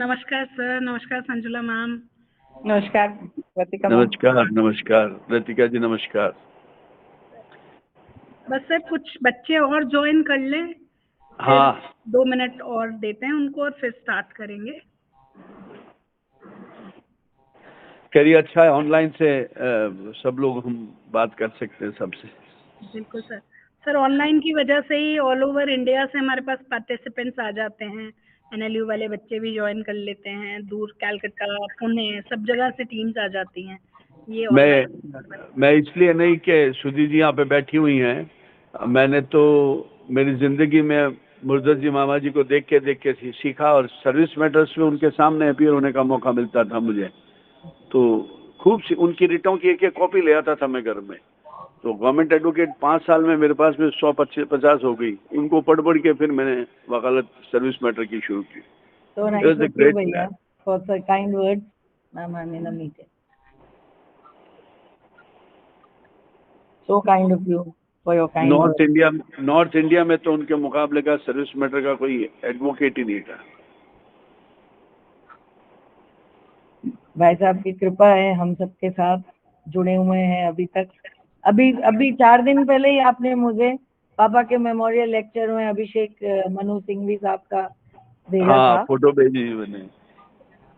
नमस्कार सर, नमस्कार संजुला मैम। नमस्कार रतिका मैम। नमस्कार नमस्कार रतिका जी, नमस्कार। बस सर कुछ बच्चे और ज्वाइन कर लें, हाँ, 2 मिनट और देते हैं उनको और फिर स्टार्ट करेंगे। करिए, अच्छा है, ऑनलाइन से सब लोग हम बात कर सकते हैं सबसे। बिल्कुल सर। सर ऑनलाइन की वजह से ही ऑल ओवर इंडिया से हमारे पास पार्टिसिपेंट्स आ जाते हैं। एनएलयू वाले बच्चे भी ज्वाइन कर लेते हैं, दूर कलकत्ता, पुणे, सब जगह से टीम्स आ जाती हैं ये मैं इसलिए नहीं कि सुधी जी यहाँ पे बैठी हुई हैं, मैंने तो मेरी जिंदगी में मुर्जर जी मामा जी को देख के सीखा, और सर्विस मैटर्स में उनके सामने अपीयर होने का मौका मिलता था मुझे, तो खूब सी उनकी रिटों की एक कॉपी ले आता था मैं घर में। तो गवर्नमेंट एडवोकेट 5 साल में मेरे पास में 150 हो गई, उनको पढ़ के फिर मैंने वकालत सर्विस मैटर की शुरू की। So nice of you भैया for the kind words, ma'am. I'm in a meeting. So kind of you for your kind words. North India में तो उनके मुकाबले का सर्विस मैटर का कोई एडवोकेट ही नहीं था। भाई साहब की कृपा है, हम सबके साथ जुड़े हुए हैं अभी तक। अभी 4 दिन पहले ही आपने मुझे पापा के मेमोरियल लेक्चर में अभिषेक मनु सिंघवी साहब का भेजा हाँ, था। फोटो भेजी मैंने।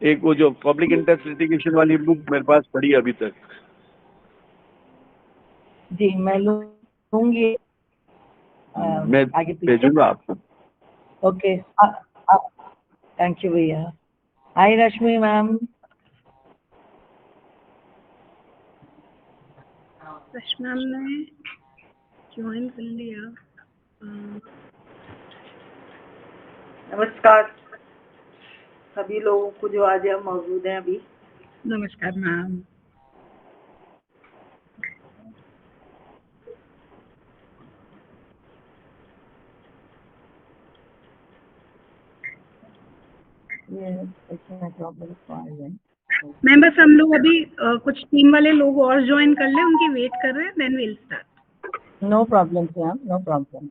एक वो जो पब्लिक इंटरेस्ट लिटिगेशन वाली बुक मेरे पास पड़ी अभी तक। जी मैं लूंगी, मैं आगे पीछे भेजूंगा आपको। ओके, थैंक यू भैया। हाय रश्मि मैम। रश्मि मैम ने ज्वाइन कर लिया। नमस्कार सभी लोगों को जो आज हम मौजूद हैं अभी। नमस्कार मैम। मैम बस हम लोग अभी कुछ टीम वाले लोग और ज्वाइन कर लें, उनकी वेट कर रहे हैं, then will start. No problem ma'am, no problem.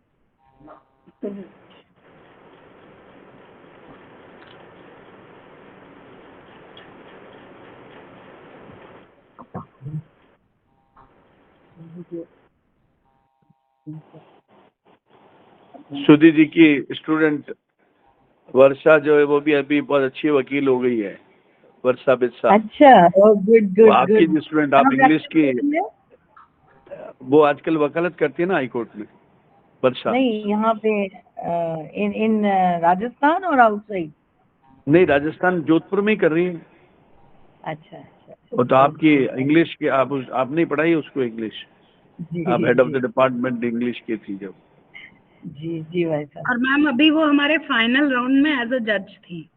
Sudhi ji की स्टूडेंट वर्षा जो है वो भी अभी बहुत अच्छी वकील हो गई है, वर्षा बिस्सा। अच्छा, गुड गुड आपकी गुड। स्टूडेंट, आप इंग्लिश की, वो आजकल वकालत करती है ना हाई कोर्ट में, वर्षा। नहीं यहाँ पे इन राजस्थान और आउटसाइड? नहीं, राजस्थान जोधपुर में ही कर रही है। अच्छा अच्छा। वो तो आपकी इंग्लिश की, आपने पढ़ाई उसको इंग्लिश, आप head of the department English की थी जब। जी जी भाई साहब। और मैम अभी वो हमारे फाइनल राउंड में एज अ जज थी।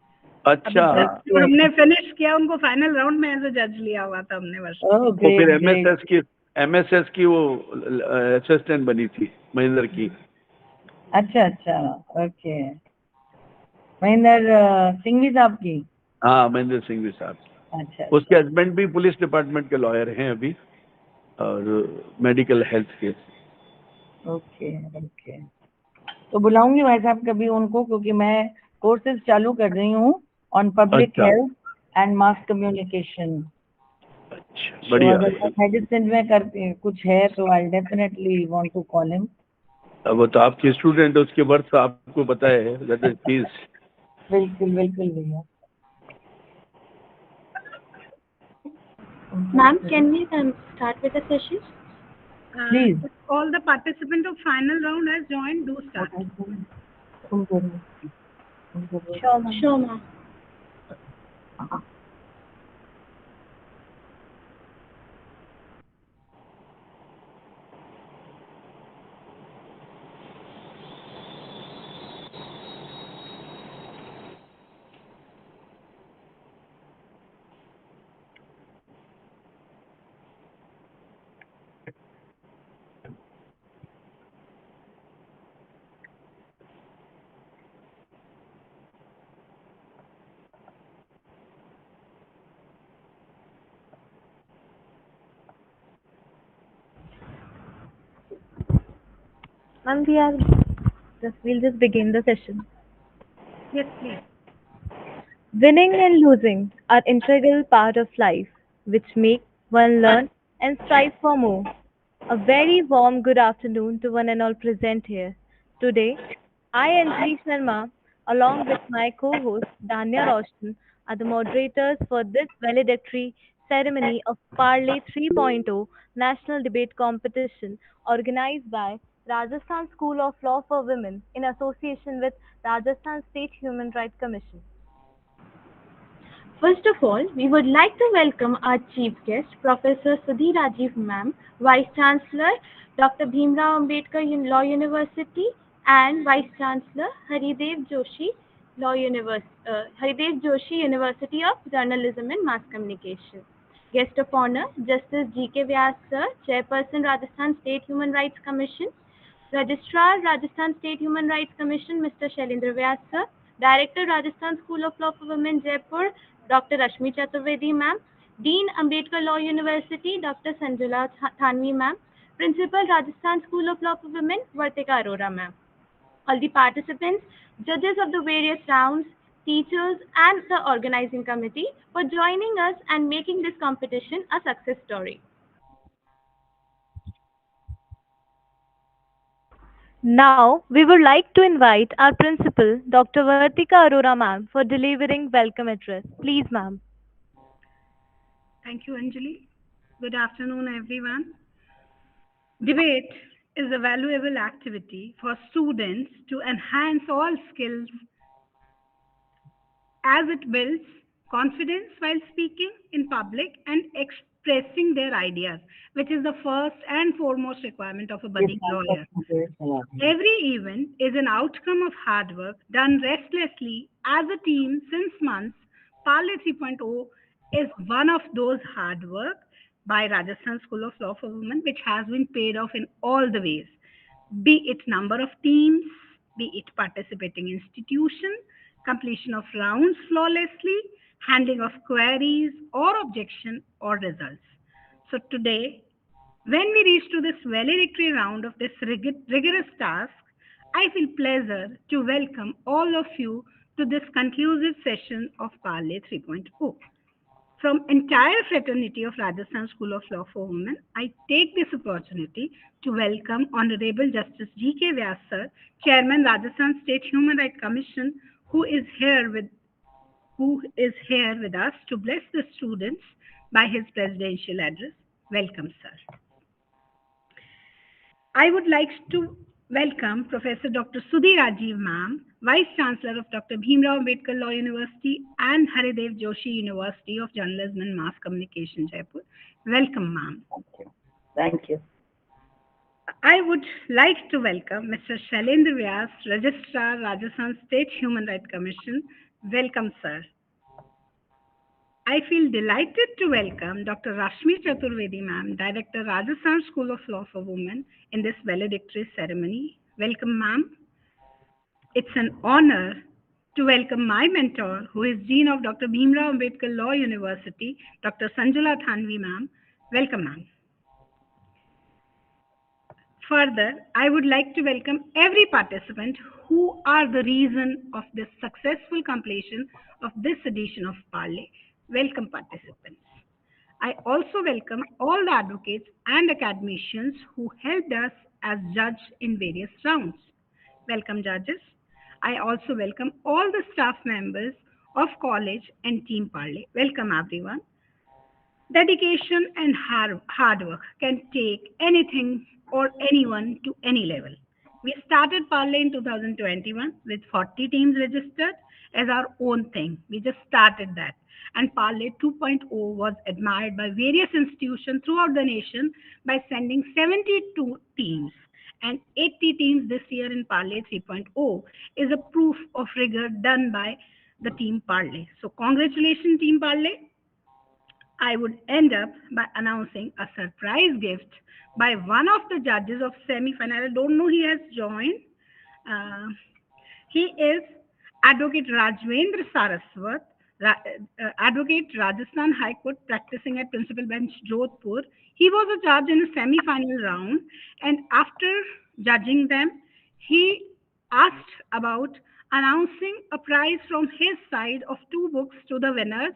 अच्छा, तो हमने फिनिश किया, उनको फाइनल राउंड में एज अ जज लिया हुआ था हमने वर्ष। तो फिर एमएसएस की वो असिस्टेंट बनी थी महेंद्र की। अच्छा अच्छा, ओके। महेंद्र सिंघवी साहब की? हाँ, महेंद्र सिंह भी साहब। अच्छा। उसके हस्बैंड भी पुलिस डिपार्टमेंट के लॉयर हैं अभी, और मेडिकल हेल्थ के। ओके ओके, तो बुलाऊंगी भाई साहब कभी उनको, क्योंकि मैं कोर्सेज चालू कर रही हूँ on public health and mass communication. अच्छा, तो बढ़िया। अगर मेडिसिन में करते कुछ है तो I definitely want to call him. अब वो तो आपकी स्टूडेंट है, उसके वर्थ तो आपको पता है, प्लीज। बिल्कुल बिल्कुल भैया। Ma'am, can we start with the session? Please. All the participants of final round has joined, do start. Sure, ma'am. Ma'am, we'll just begin the session. Yes, please. Winning and losing are integral part of life, which make one learn and strive for more. A very warm good afternoon to one and all present here. Today, I, Anjali Sharma, along with my co-host Danya Roshan, are the moderators for this valedictory ceremony of Parley 3.0 National Debate Competition organized by Rajasthan School of Law for Women in association with Rajasthan State Human Rights Commission. First of all, we would like to welcome our chief guest, Professor Sudhi Rajiv Ma'am, Vice Chancellor, Dr. Bhimrao Ambedkar Law University, and Vice Chancellor Haridev Joshi University of Journalism and Mass Communication. Guest of honor, Justice G.K. Vyas Sir, Chairperson Rajasthan State Human Rights Commission, Registrar, Rajasthan State Human Rights Commission, Mr. Shailendra Vyas Sir, Director, Rajasthan School of Law for Women, Jaipur, Dr. Rashmi Chaturvedi Ma'am, Dean, Ambedkar Law University, Dr. Sanjula Thanvi Ma'am, Principal, Rajasthan School of Law for Women, Vartika Arora Ma'am. All the participants, judges of the various rounds, teachers, and the organizing committee for joining us and making this competition a success story. Now, we would like to invite our principal, Dr. Vartika Arora ma'am, for delivering welcome address. Please, ma'am. Thank you, Anjali. Good afternoon, everyone. Debate is a valuable activity for students to enhance all skills as it builds confidence while speaking in public and expressing their ideas, which is the first and foremost requirement of a budding lawyer. Every event is an outcome of hard work done restlessly as a team since months. Parley 3.0 is one of those hard work by Rajasthan School of Law for Women, which has been paid off in all the ways, be it number of teams, be it participating institution, completion of rounds flawlessly, handling of queries or objection or results. So today, when we reach to this valedictory round of this rigorous task, I feel pleasure to welcome all of you to this conclusive session of Parley 3.0. From entire fraternity of Rajasthan School of Law for Women, I take this opportunity to welcome Honorable Justice G.K. Vyas Sir, Chairman Rajasthan State Human Rights Commission, who is here with us to bless the students by his presidential address. Welcome, sir. I would like to welcome Professor Dr. Sudhi Rajiv Ma'am, Vice Chancellor of Dr. Bhimrao Ambedkar Law University and Haridev Joshi University of Journalism and Mass Communication, Jaipur. Welcome, ma'am. Thank you. Thank you. I would like to welcome Mr. Shailendra Vyas, Registrar, Rajasthan State Human Rights Commission. Welcome, sir. I feel delighted to welcome Dr. Rashmi Chaturvedi ma'am, Director, Rajasthan School of Law for Women, in this valedictory ceremony. Welcome, ma'am. It's an honor to welcome my mentor, who is Dean of Dr. Bhimrao Ambedkar Law University, Dr. Sanjula Thanvi ma'am. Welcome, ma'am. Further, I would like to welcome every participant who are the reason of this successful completion of this edition of Parley. Welcome, participants. I also welcome all the advocates and academicians who helped us as judge in various rounds. Welcome, judges. I also welcome all the staff members of college and Team Parley. Welcome, everyone. Dedication and hard work can take anything or anyone to any level. We started Parley in 2021 with 40 teams registered as our own thing. We just started that. And Parley 2.0 was admired by various institutions throughout the nation by sending 72 teams. And 80 teams this year in Parley 3.0 is a proof of rigor done by the team Parley. So congratulations, team Parley. I would end up by announcing a surprise gift by one of the judges of semi-final. I don't know he has joined. Uh, he is Advocate Rajvendra Saraswat, Advocate Rajasthan High Court, practicing at Principal Bench Jodhpur. He was a judge in a semi-final round, and after judging them, he asked about announcing a prize from his side of two books to the winners.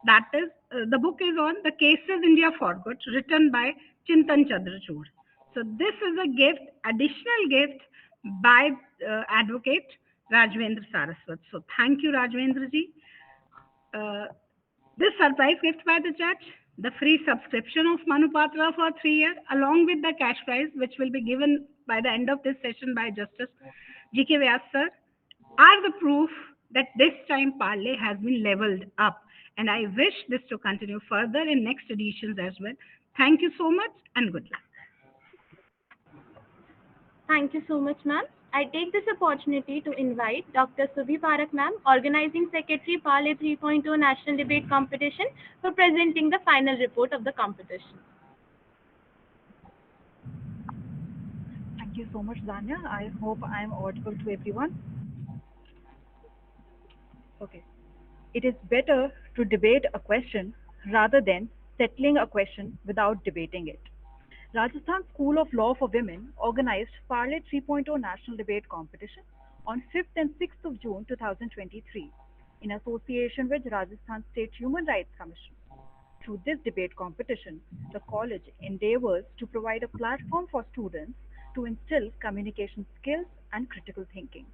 That is, the book is on The Cases India Forgot, written by Chintan Chandrachud. So this is a gift, additional gift by Advocate Rajvendra Saraswat. So thank you, Rajvendra ji. Uh, this surprise gift by the judge, the free subscription of Manupatra for 3 years, along with the cash prize, which will be given by the end of this session by Justice G.K. Vyas sir, are the proof that this time Parley has been leveled up. And I wish this to continue further in next editions as well. Thank you so much and good luck. Thank you so much, ma'am. I take this opportunity to invite Dr. Subhi Parak, ma'am, Organizing Secretary, Parley 3.0 National Debate Competition, for presenting the final report of the competition. Thank you so much, Danya. I hope I am audible to everyone. Okay. It is better to debate a question rather than settling a question without debating it. Rajasthan School of Law for Women organized Parley 3.0 National Debate Competition on 5th and 6th of June 2023 in association with Rajasthan State Human Rights Commission. Through this debate competition, the college endeavors to provide a platform for students to instill communication skills and critical thinking.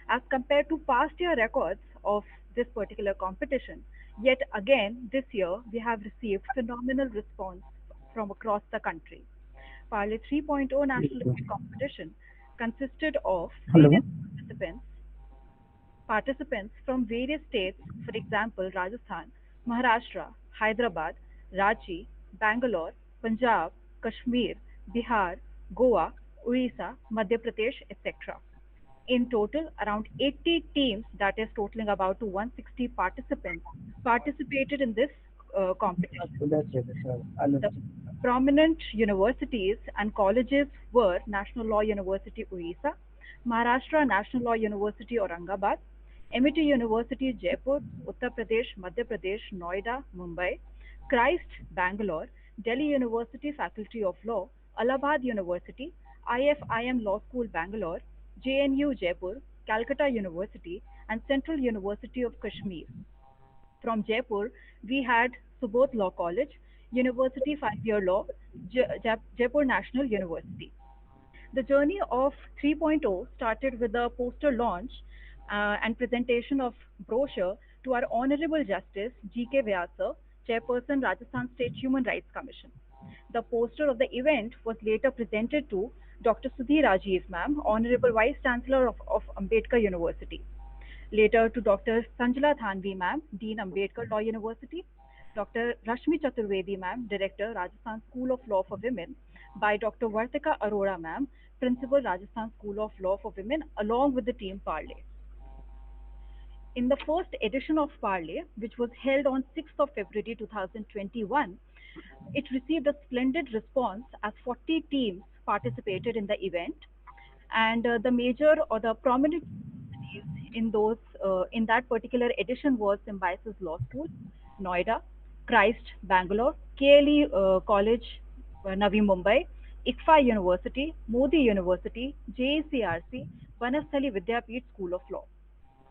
As compared to past year records of this particular competition, yet again this year we have received phenomenal response from across the country. Parley 3.0 National Debate Competition consisted of various participants from various states, for example, Rajasthan, Maharashtra, Hyderabad, Ranchi, Bangalore, Punjab, Kashmir, Bihar, Goa, Orissa, Madhya Pradesh, etc. In total, around 80 teams, that is totaling about to 160 participants, participated in this competition. The prominent universities and colleges were National Law University, Orissa, Maharashtra National Law University, Aurangabad, MIT University, Jaipur, Uttar Pradesh, Madhya Pradesh, Noida, Mumbai, Christ, Bangalore, Delhi University Faculty of Law, Allahabad University, IFIM Law School, Bangalore, JNU, Jaipur, Calcutta University, and Central University of Kashmir. From Jaipur, we had Subodh Law College, University 5-year Law, Jaipur National University. The journey of 3.0 started with a poster launch and presentation of brochure to our Honorable Justice G.K. Vyasa, Chairperson Rajasthan State Human Rights Commission. The poster of the event was later presented to Dr. Sudhi Rajiv, ma'am, Honorable Vice Chancellor of Ambedkar University. Later to Dr. Sanjala Thanvi, ma'am, Dean Ambedkar Law University. Dr. Rashmi Chaturvedi, ma'am, Director, Rajasthan School of Law for Women, by Dr. Vartika Arora, ma'am, Principal, Rajasthan School of Law for Women, along with the team Parley. In the first edition of Parley, which was held on 6th of February 2021, it received a splendid response as 40 teams participated in the event, and the major or the prominent in that particular edition was Symbiosis Law School, Noida, Christ, Bangalore, KLE College, Navi Mumbai, ICFA University, Modi University, JACRC, Vanasthali Vidyapeeth School of Law.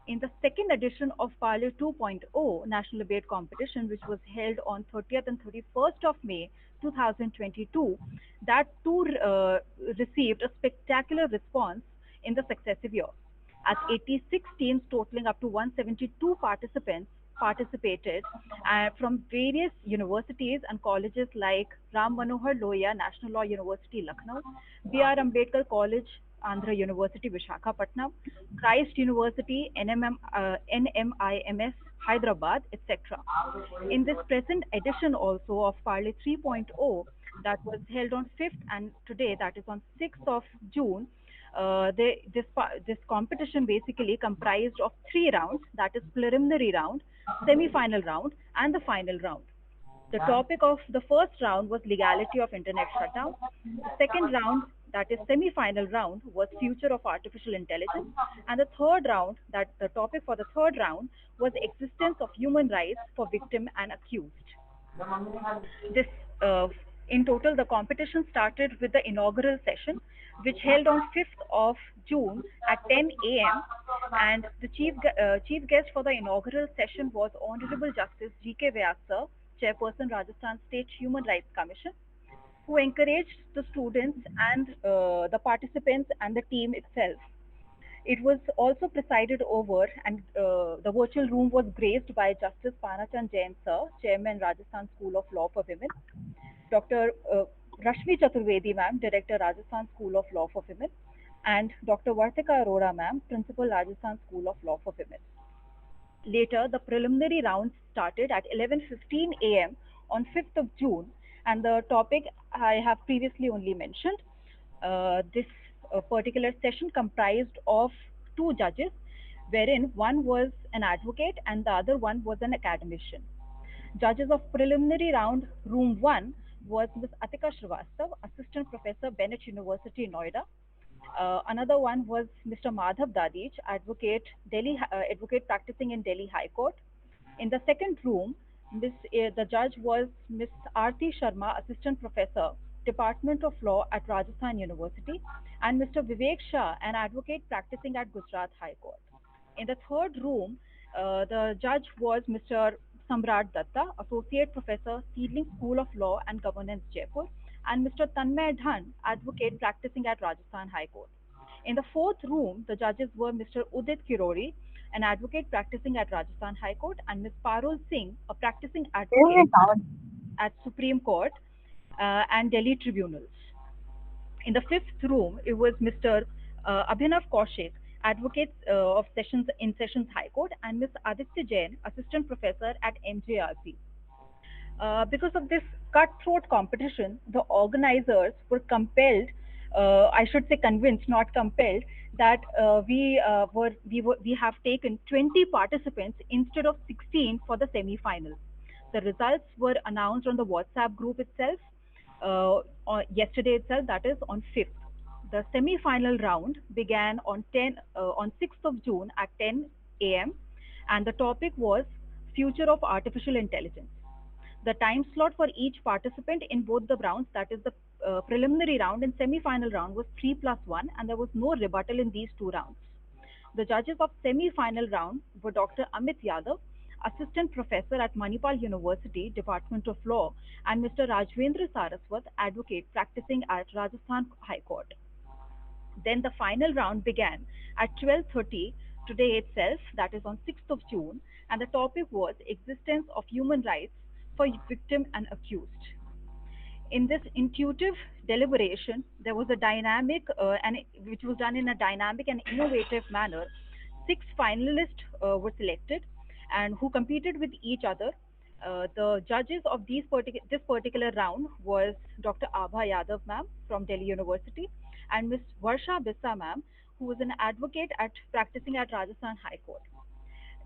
In the second edition of Parley 2.0 National Debate Competition, which was held on 30th and 31st of May 2022, that too received a spectacular response in the successive year, as 86 teams totaling up to 172 participants participated from various universities and colleges like Ram Manohar Lohia National Law University, Lucknow, B.R. Ambedkar College, Andhra University, Visakhapatnam, Christ University, NMIMS, Hyderabad, etc. In this present edition also of Parley 3.0 that was held on 5th and today that is on 6th of June, this competition basically comprised of 3 rounds, that is preliminary round, semi-final round and the final round. The topic of the first round was legality of internet shutdown. The second round, that is semi-final round, was future of artificial intelligence. And the third round, that the topic for the third round was existence of human rights for victim and accused. This In total, the competition started with the inaugural session, which held on 5th of June at 10 a.m. And the chief guest for the inaugural session was Honorable Justice G.K. Vyas sir, Chairperson Rajasthan State Human Rights Commission, who encouraged the students and the participants and the team itself. It was also presided over, and the virtual room was graced by Justice Panachand Jain sir, Chairman Rajasthan School of Law for Women, Dr. Rashmi Chaturvedi ma'am, Director Rajasthan School of Law for Women, and Dr. Vartika Arora ma'am, Principal Rajasthan School of Law for Women. Later, the preliminary rounds started at 11:15 a.m. on 5th of June, and the topic I have previously only mentioned. This particular session comprised of two judges, wherein one was an advocate and the other one was an academician. Judges of preliminary round, room 1, was Ms. Atika Srivastav, Assistant Professor, Bennett University, Noida. Another one was Mr. Madhav Dadij, advocate practicing in Delhi High Court. In the second room, the judge was Ms. Aarti Sharma, Assistant Professor, Department of Law at Rajasthan University, and Mr. Vivek Shah, an advocate practicing at Gujarat High Court. In the third room, the judge was Mr. Samrat Datta, Associate Professor, Seedling School of Law and Governance, Jaipur, and Mr. Tanmay Dhan, advocate practicing at Rajasthan High Court. In the fourth room, the judges were Mr. Udit Kirori, an advocate practicing at Rajasthan High Court, and Ms. Parul Singh, a practicing advocate at Supreme Court and Delhi tribunals. In the fifth room, it was Mr. Abhinav Kaushik, advocate of Sessions High Court, and Ms. Aditya Jain, assistant professor at MJRC. Because of this cutthroat competition, the organizers were compelled, I should say convinced, not compelled, that we have taken 20 participants instead of 16 for the semi-final. The results were announced on the WhatsApp group itself yesterday itself, that is on 5th. The semi-final round began on 6th of June at 10 a.m. and the topic was Future of Artificial Intelligence. The time slot for each participant in both the rounds, that is the preliminary round and semi-final round, was 3+1, and there was no rebuttal in these two rounds. The judges of semi-final round were Dr. Amit Yadav, Assistant Professor at Manipal University, Department of Law, and Mr. Rajvendra Saraswat, Advocate practicing at Rajasthan High Court. Then the final round began at 12:30 today itself, that is on 6th of June, and the topic was Existence of Human Rights for Victim and Accused. In this intuitive deliberation, there was a dynamic which was done in a dynamic and innovative manner. 6 finalists were selected and who competed with each other. The judges of this particular round was Dr. Abha Yadav ma'am from Delhi University and Ms. Varsha Bissa ma'am, who was an advocate at practicing at Rajasthan High Court.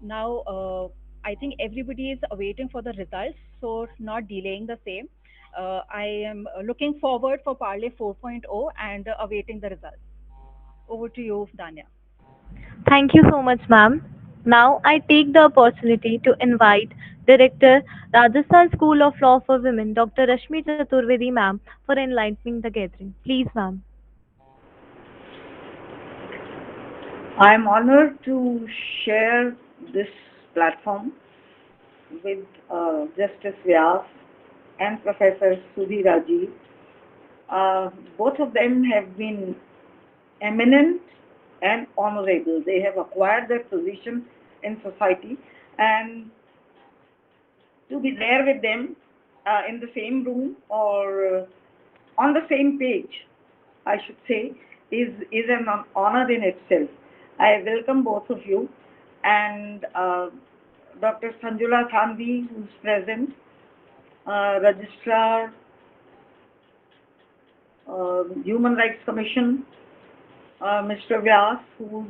Now, I think everybody is awaiting for the results, so not delaying the same. I am looking forward for Parley 4.0 and awaiting the results. Over to you, Danya. Thank you so much, ma'am. Now I take the opportunity to invite Director, Rajasthan School of Law for Women, Dr. Rashmi Chaturvedi, ma'am, for enlightening the gathering. Please, ma'am. I am honored to share this platform with Justice Vyas and Professor Sudhi Raji. Both of them have been eminent and honorable. They have acquired their position in society, and to be there with them in the same room or on the same page, I should say, is an honor in itself. I welcome both of you, and Dr. Sanjula Thandvi, who's present, Registrar, Human Rights Commission, Mr. Vyas, who's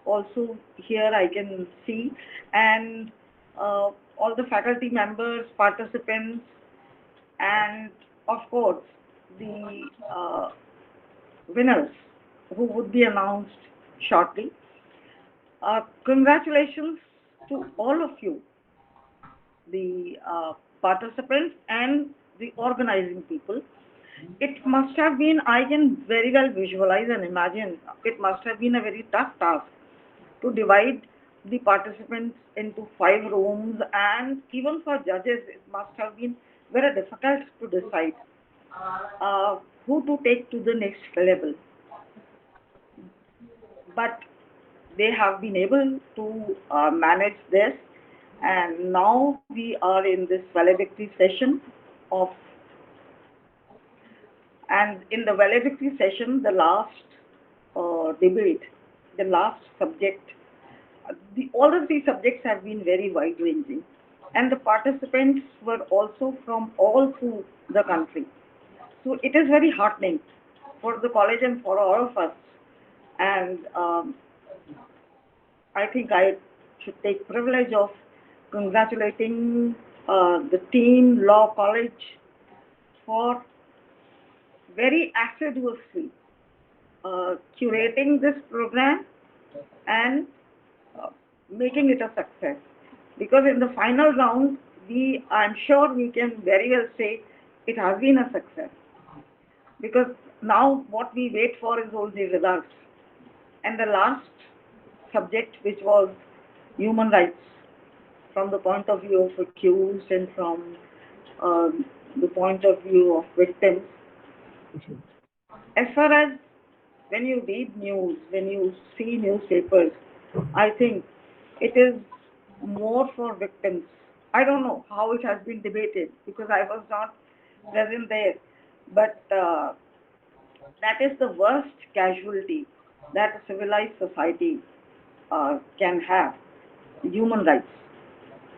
also here, I can see, and all the faculty members, participants, and of course, the winners who would be announced shortly. Congratulations to all of you, the participants and the organizing people, It must have been, I can very well visualize and imagine, it must have been a very tough task to divide the participants into 5 rooms, and even for judges, it must have been very difficult to decide who to take to the next level. But they have been able to manage this, and now we are in this valedictory session of, and in the valedictory session, the last debate, the last subject, all the 3 subjects have been very wide ranging, and the participants were also from all through the country. So it is very heartening for the college and for all of us. And I think I should take privilege of congratulating the team, Law College, for very assiduously curating this program and uh, making it a success. Because in the final round, I'm sure we can very well say it has been a success. Because now what we wait for is only results. And the last subject, which was human rights, from the point of view of accused and from the point of view of victims. As far as when you read news, when you see newspapers, I think it is more for victims. I don't know how it has been debated because I was not present there, but that is the worst casualty that a civilized society can have, human rights.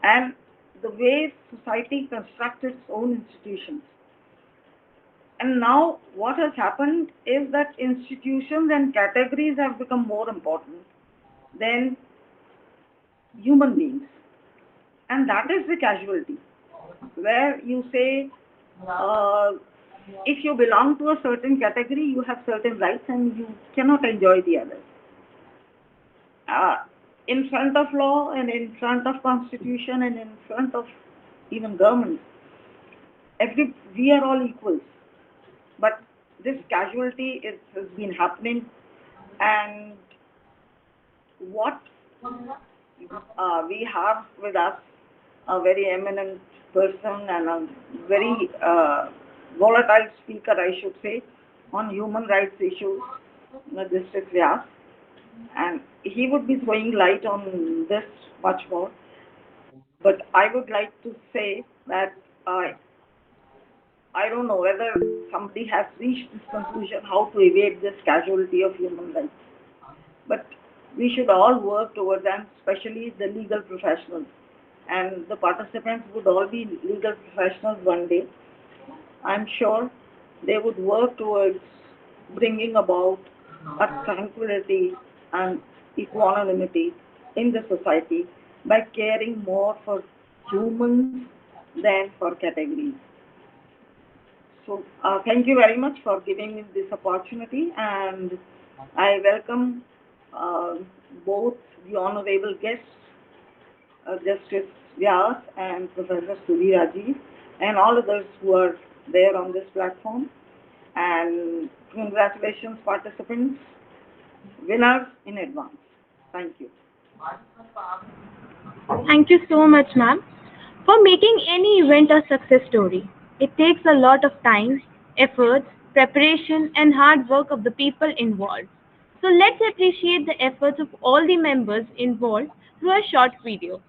And the way society constructs its own institutions. And now what has happened is that institutions and categories have become more important than human beings. And that is the casualty, where you say, uh, if you belong to a certain category, you have certain rights and you cannot enjoy the others. Uh, in front of law and in front of constitution and in front of even government, we are all equals. But this casualty has been happening, and what we have with us a very eminent person and a very volatile speaker, I should say, on human rights issues, Justice Vyas, and he would be throwing light on this much more. But I would like to say that I don't know whether somebody has reached this conclusion how to evade this casualty of human rights. But we should all work towards them, especially the legal professionals. And the participants would all be legal professionals one day. I'm sure they would work towards bringing about a tranquility and equanimity in the society by caring more for humans than for categories. So thank you very much for giving me this opportunity, and I welcome uh, both the honorable guests, Justice Vyas and Professor Sudhi Rajiv, and all others who are there on this platform. And congratulations, participants, winners in advance. Thank you. Thank you so much, ma'am. For making any event a success story, it takes a lot of time, efforts, preparation, and hard work of the people involved. So let's appreciate the efforts of all the members involved through a short video.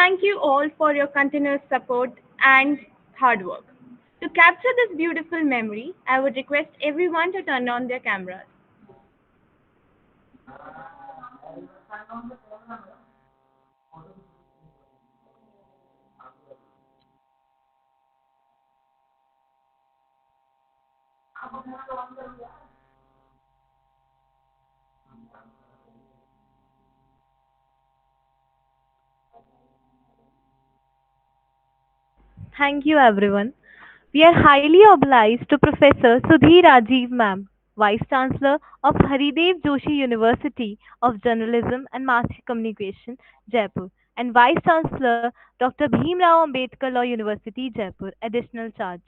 Thank you all for your continuous support and hard work. To capture this beautiful memory, I would request everyone to turn on their cameras. Thank you, everyone. We are highly obliged to Professor Sudhir Rajiv Ma'am, Vice Chancellor of Haridev Joshi University of Journalism and Mass Communication, Jaipur, and Vice Chancellor Dr. Bhim Rao Ambedkar Law University, Jaipur, additional charge.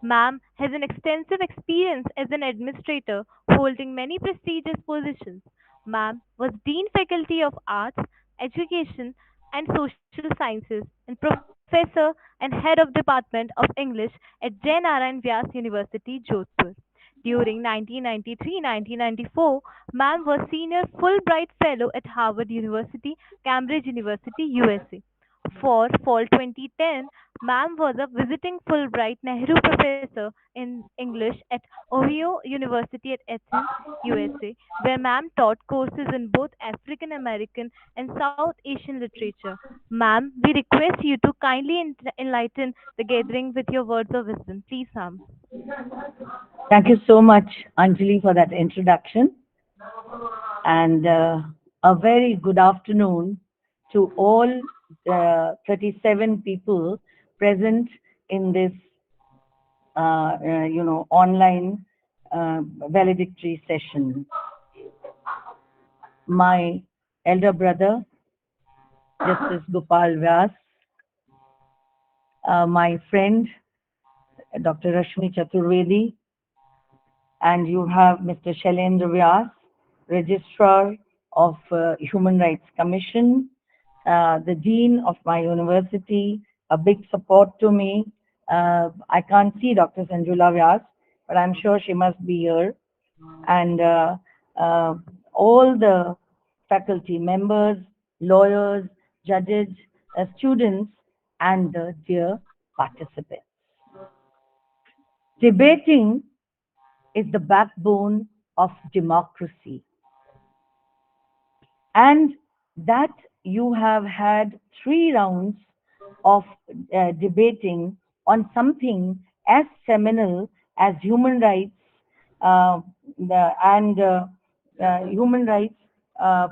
Ma'am has an extensive experience as an administrator holding many prestigious positions. Ma'am was Dean Faculty of Arts, Education and Social Sciences and Professor and Head of Department of English at Jai Narayan Vyas University, Jodhpur. During 1993-1994, Ma'am was Senior Fulbright Fellow at Harvard University, Cambridge University, USA. For fall 2010, Ma'am was a visiting Fulbright Nehru Professor in English at Ohio University at Athens, USA, where Ma'am taught courses in both African American and South Asian literature. Ma'am, we request you to kindly enlighten the gathering with your words of wisdom. Please, ma'am. Thank you so much, Anjali, for that introduction. And a very good afternoon to all the 37 people present in this, online valedictory session. My elder brother, Justice Gopal Vyas, my friend, Dr. Rashmi Chaturvedi, and you have Mr. Shailendra Vyas, Registrar of Human Rights Commission, the Dean of my university, a big support to me. I can't see Dr. Sanjula Vyas, but I'm sure she must be here. And uh, all the faculty members, lawyers, judges, students, and the dear participants. Debating is the backbone of democracy. And that you have had 3 rounds of debating on something as seminal as human rights uh, and human rights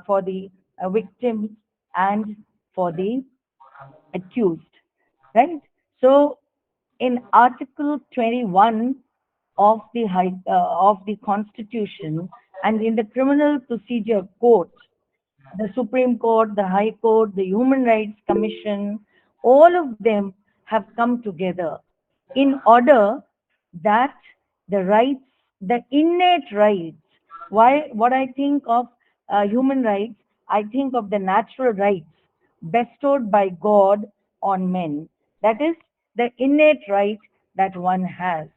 for the victims and for the accused, right? So, in Article 21 of the Constitution and in the Criminal Procedure Court, the Supreme Court, the High Court, the Human Rights Commission, all of them have come together in order that the rights, the innate rights, what I think of human rights, I think of the natural rights bestowed by God on men. That is the innate right that one has.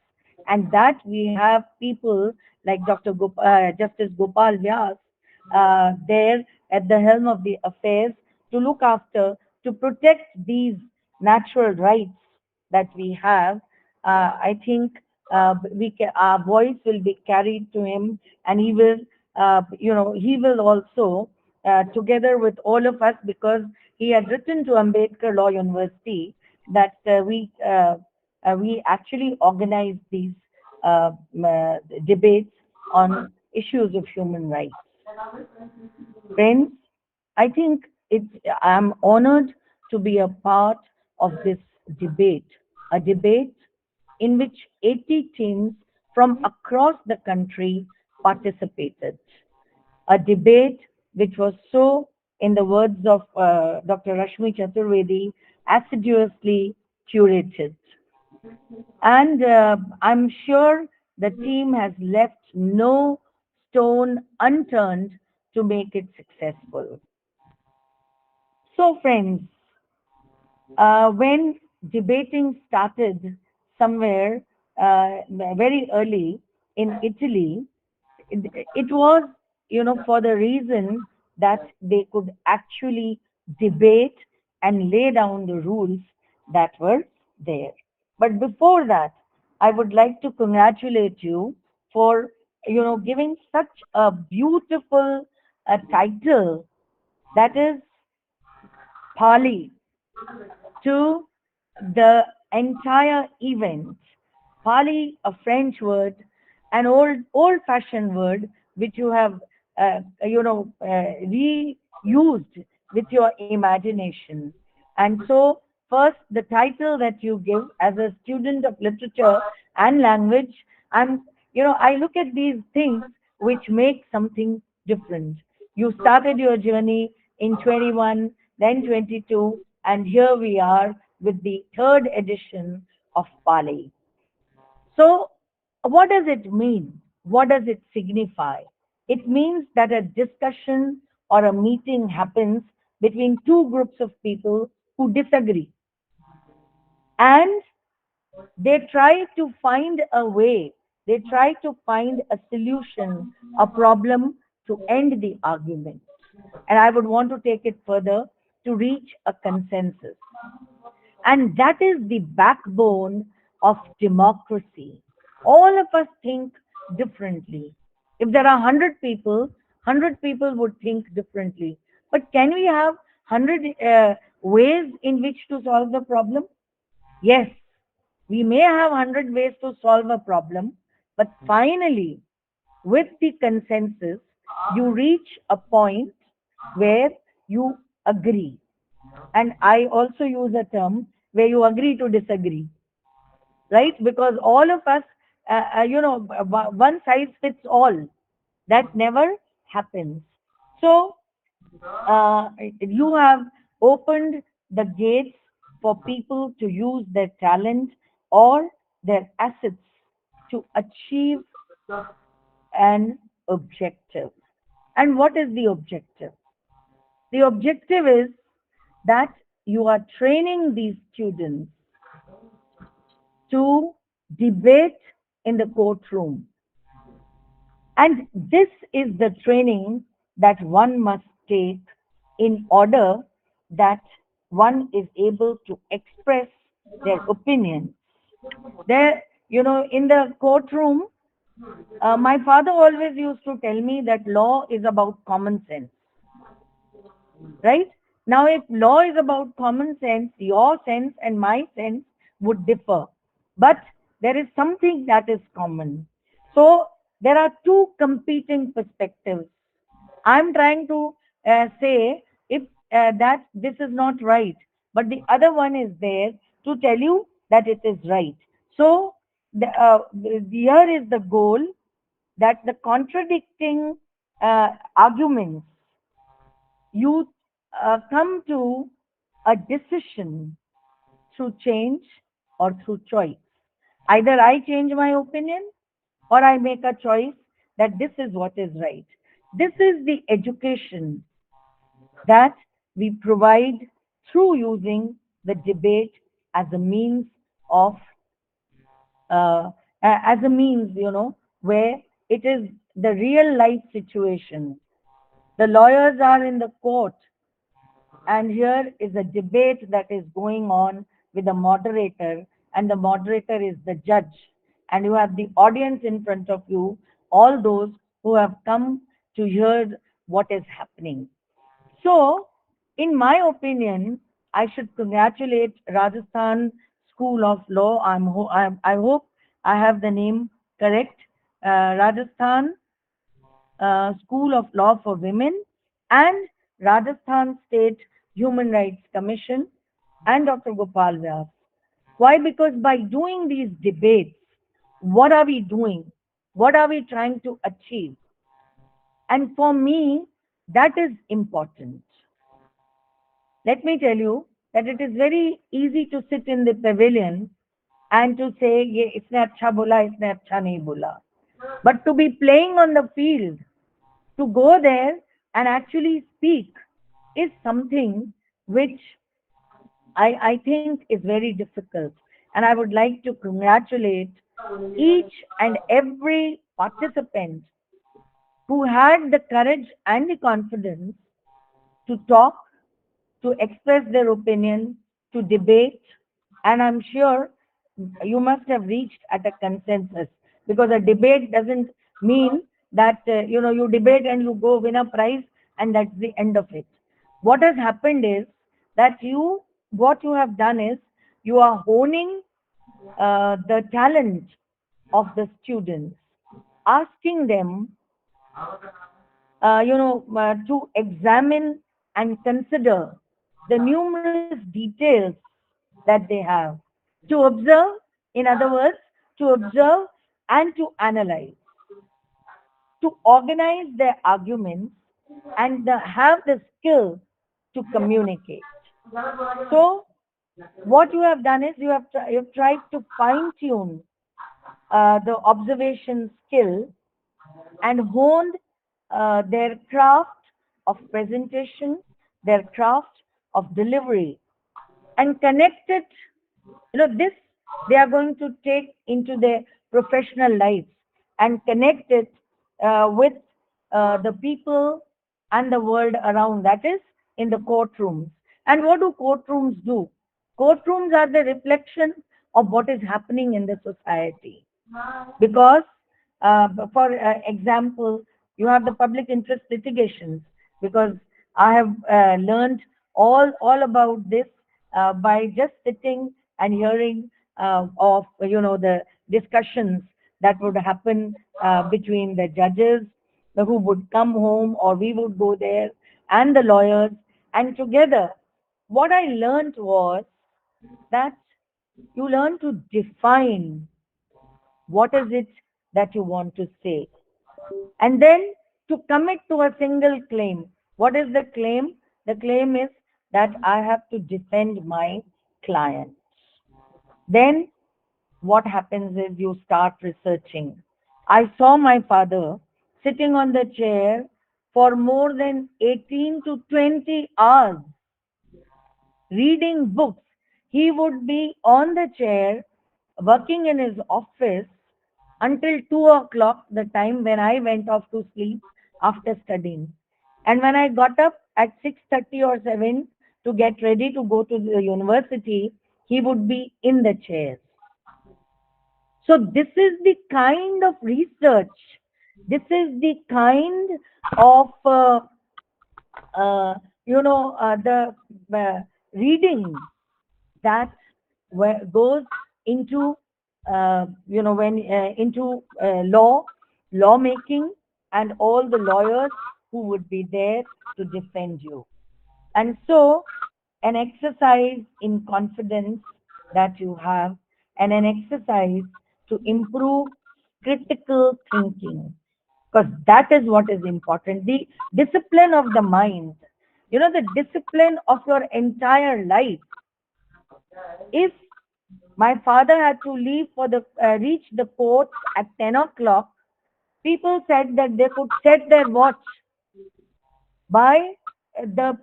And that we have people like Justice Gopal Vyas there at the helm of the affairs to look after, to protect these natural rights that we have. I think our voice will be carried to him, and he will, he will also, together with all of us, because he had written to Ambedkar Law University that we actually organize these debates on issues of human rights. Friends, I think I'm honored to be a part of this debate, a debate in which 80 teams from across the country participated. A debate which was so, in the words of Dr. Rashmi Chaturvedi, assiduously curated. And I'm sure the team has left no stone unturned to make it successful. So, friends, when debating started somewhere very early in Italy, it was, for the reason that they could actually debate and lay down the rules that were there. But before that, I would like to congratulate you for giving such a beautiful title, that is Parley, to the entire event. Pali, a French word, an old-fashioned word which you have, reused with your imagination. And so, first, the title that you give as a student of literature and language, I look at these things which make something different. You started your journey in 21, then 22, and here we are with the third edition of Pali. So, what does it mean? What does it signify? It means that a discussion or a meeting happens between two groups of people who disagree, and they try to find a way, they try to find a solution, a problem to end the argument. And I would want to take it further to reach a consensus. And that is the backbone of democracy. All of us think differently. If there are 100 people, 100 people would think differently. But can we have 100 ways in which to solve the problem? Yes, we may have 100 ways to solve a problem, but finally, with the consensus, you reach a point where you agree. And I also use a term where you agree to disagree, right? Because all of us, one size fits all. That never happens. So you have opened the gates for people to use their talent or their assets to achieve an objective. And what is the objective? The objective is that you are training these students to debate in the courtroom. And this is the training that one must take in order that one is able to express their opinion. There, in the courtroom, my father always used to tell me that law is about common sense, right? Now, if law is about common sense, your sense and my sense would differ. But there is something that is common. So, there are two competing perspectives. I'm trying to say if that this is not right, but the other one is there to tell you that it is right. So, here is the goal, that the contradicting arguments, you come to a decision through change or through choice. Either I change my opinion or I make a choice that this is what is right. This is the education that we provide through using the debate as a means of, where it is the real life situation. The lawyers are in the court, and here is a debate that is going on with the moderator, and the moderator is the judge, and you have the audience in front of you, all those who have come to hear what is happening. So, in my opinion, I should congratulate Rajasthan School of Law. I hope I have the name correct. Rajasthan School of Law for Women, and Rajasthan State Human Rights Commission, and Dr. Gopal Vyas. Why? Because by doing these debates, what are we doing? What are we trying to achieve? And for me, that is important. Let me tell you that it is very easy to sit in the pavilion and to say, ye isne acha bola, isne acha nahi bola. But to be playing on the field, to go there and actually speak, is something which I think is very difficult. And I would like to congratulate each and every participant who had the courage and the confidence to talk, to express their opinion, to debate, and I'm sure you must have reached at a consensus, because a debate doesn't mean that you debate and you go win a prize and that's the end of it. What has happened is that what you have done is you are honing the talent of the students, asking them to examine and consider the numerous details that they have, to observe, in other words, to observe and to analyze, to organize their arguments, and have the skill to communicate. So, what you have done is you've tried to fine tune the observation skill and honed their craft of presentation, their craft of delivery, and connected, this they are going to take into their professional lives and connect it with the people and the world around, that is, in the courtrooms. And what do courtrooms do? Courtrooms are the reflection of what is happening in the society, because for example, you have the public interest litigations, because I have learned all about this by just sitting and hearing of the discussions that would happen between the judges who would come home, or we would go there, and the lawyers, and together what I learned was that you learn to define what is it that you want to say, and then to commit to a single claim. What is the claim? The claim is that I have to defend my client. Then what happens is you start researching. I saw my father sitting on the chair for more than 18 to 20 hours reading books. He would be on the chair working in his office until 2 o'clock, the time when I went off to sleep after studying. And when I got up at 6:30 or 7 to get ready to go to the university, he would be in the chair. So this is the kind of research, this is the kind of the reading that goes into when into lawmaking, and all the lawyers who would be there to defend you. And so an exercise in confidence that you have, and an exercise to improve critical thinking, because that is what is important. The discipline of the mind, the discipline of your entire life. If my father had to leave for the reach the courts at 10 o'clock, people said that they could set their watch by the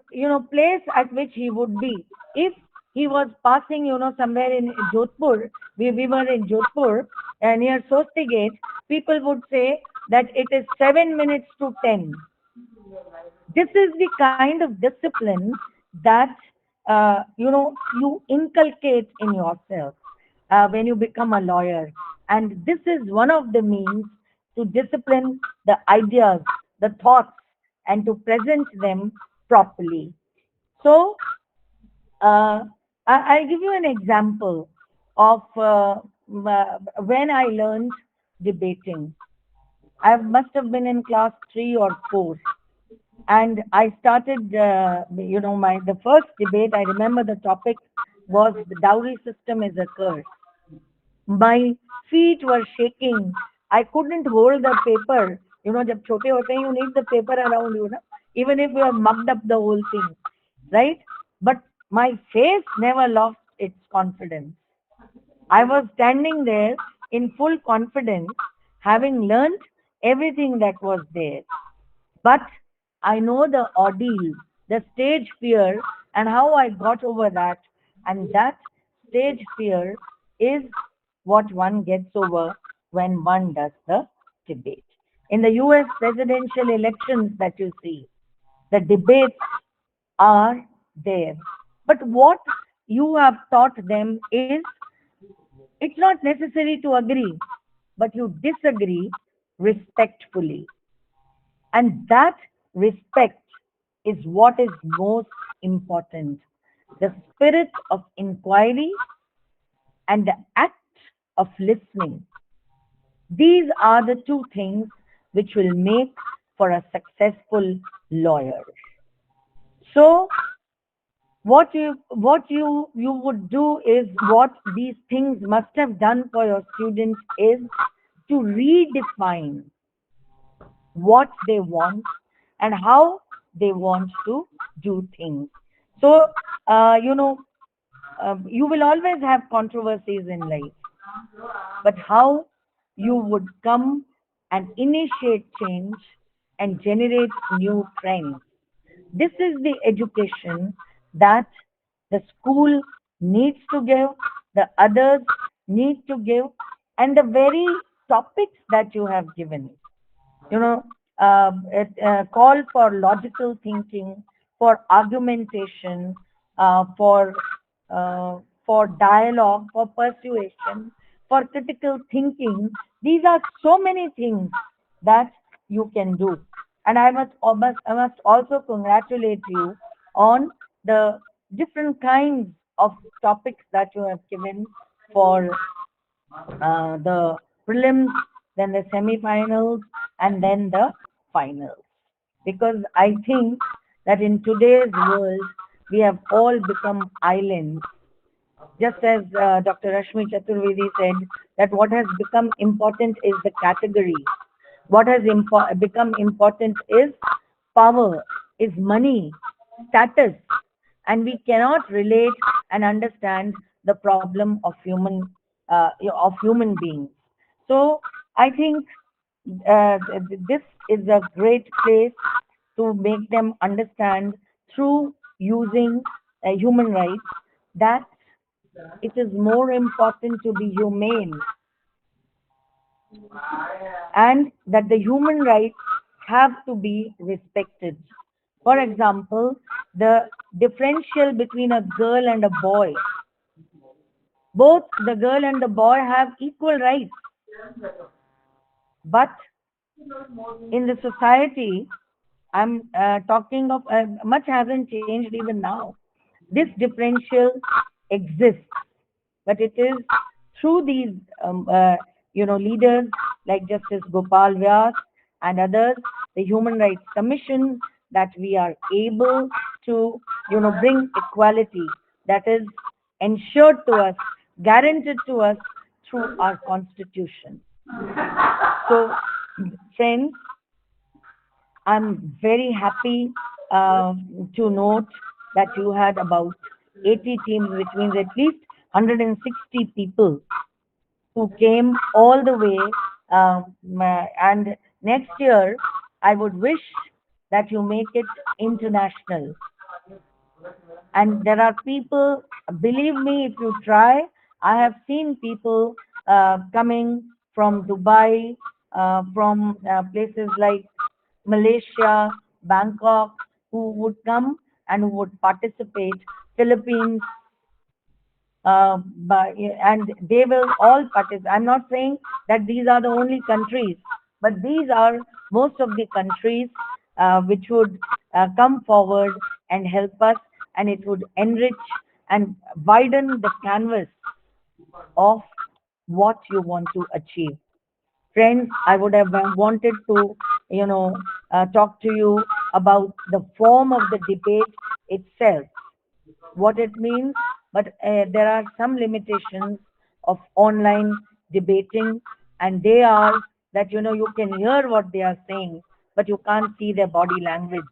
place at which he would be. If he was passing somewhere in Jodhpur, we were in Jodhpur near Sosti Gate, people would say that it is 7 minutes to 10. This is the kind of discipline that you inculcate in yourself when you become a lawyer, and this is one of the means to discipline the ideas, the thoughts, and to present them properly. So I'll give you an example of when I learned debating. I must have been in class 3 or 4, and I started the first debate. I remember the topic was the dowry system is a curse. My feet were shaking. I couldn't hold the paper. जब छोटे होते हैं, you need the paper around you, na? Even if you have mugged up the whole thing, right? But my face never lost its confidence. I was standing there in full confidence, having learned everything that was there. But I know the ordeal, the stage fear, and how I got over that. And that stage fear is what one gets over when one does the debate. In the US presidential elections that you see, the debates are there. But what you have taught them is it's not necessary to agree, but you disagree respectfully. And that respect is what is most important. The spirit of inquiry and the act of listening. These are the two things which will make for a successful lawyer. So what you would do is, what these things must have done for your students is to redefine what they want and how they want to do things. So you will always have controversies in life, but how you would come and initiate change and generate new trends. This is the education that the school needs to give, the others need to give, and the very topics that you have given, you know, call for logical thinking, for argumentation, for dialogue, for persuasion, for critical thinking. These are so many things that you can do. And I must also congratulate you on the different kinds of topics that you have given for the prelims, then the semi-finals, and then the finals. Because I think that in today's world, we have all become islands. Just as Dr. Rashmi Chaturvedi said, that what has become important is the category. What has become important is power, is money, status, and we cannot relate and understand the problem of human beings. So I think this is a great place to make them understand through using human rights that it is more important to be humane, and that the human rights have to be respected. For example, the differential between a girl and a boy. Both the girl and the boy have equal rights, but in the society, I'm talking of much hasn't changed even now. This differential exists, but it is through these leaders like Justice Gopal Vyas and others, the Human Rights Commission, that we are able to bring equality that is ensured to us, guaranteed to us through our constitution. So friends, I'm very happy to note that you had about 80 teams, which means at least 160 people who came all the way. And next year, I would wish that you make it international. And there are people, believe me, if you try, I have seen people coming from Dubai, from places like Malaysia, Bangkok, who would come and who would participate, Philippines, and they will all participate. I'm not saying that these are the only countries, but these are most of the countries which would come forward and help us, and it would enrich and widen the canvas of what you want to achieve. Friends, I would have wanted to, talk to you about the form of the debate itself, what it means, but there are some limitations of online debating, and they are that you can hear what they are saying, but you can't see their body language.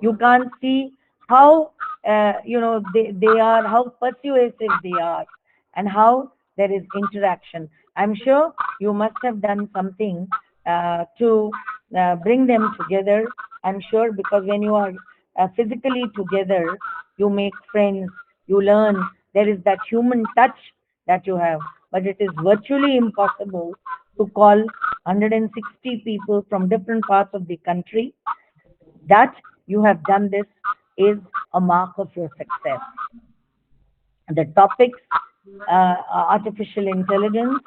You can't see how they are, how persuasive they are, and how there is interaction. I'm sure you must have done something to bring them together. I'm sure, because when you are physically together, you make friends, you learn, there is that human touch that you have. But it is virtually impossible to call 160 people from different parts of the country. That you have done this is a mark of your success. The topics, artificial intelligence.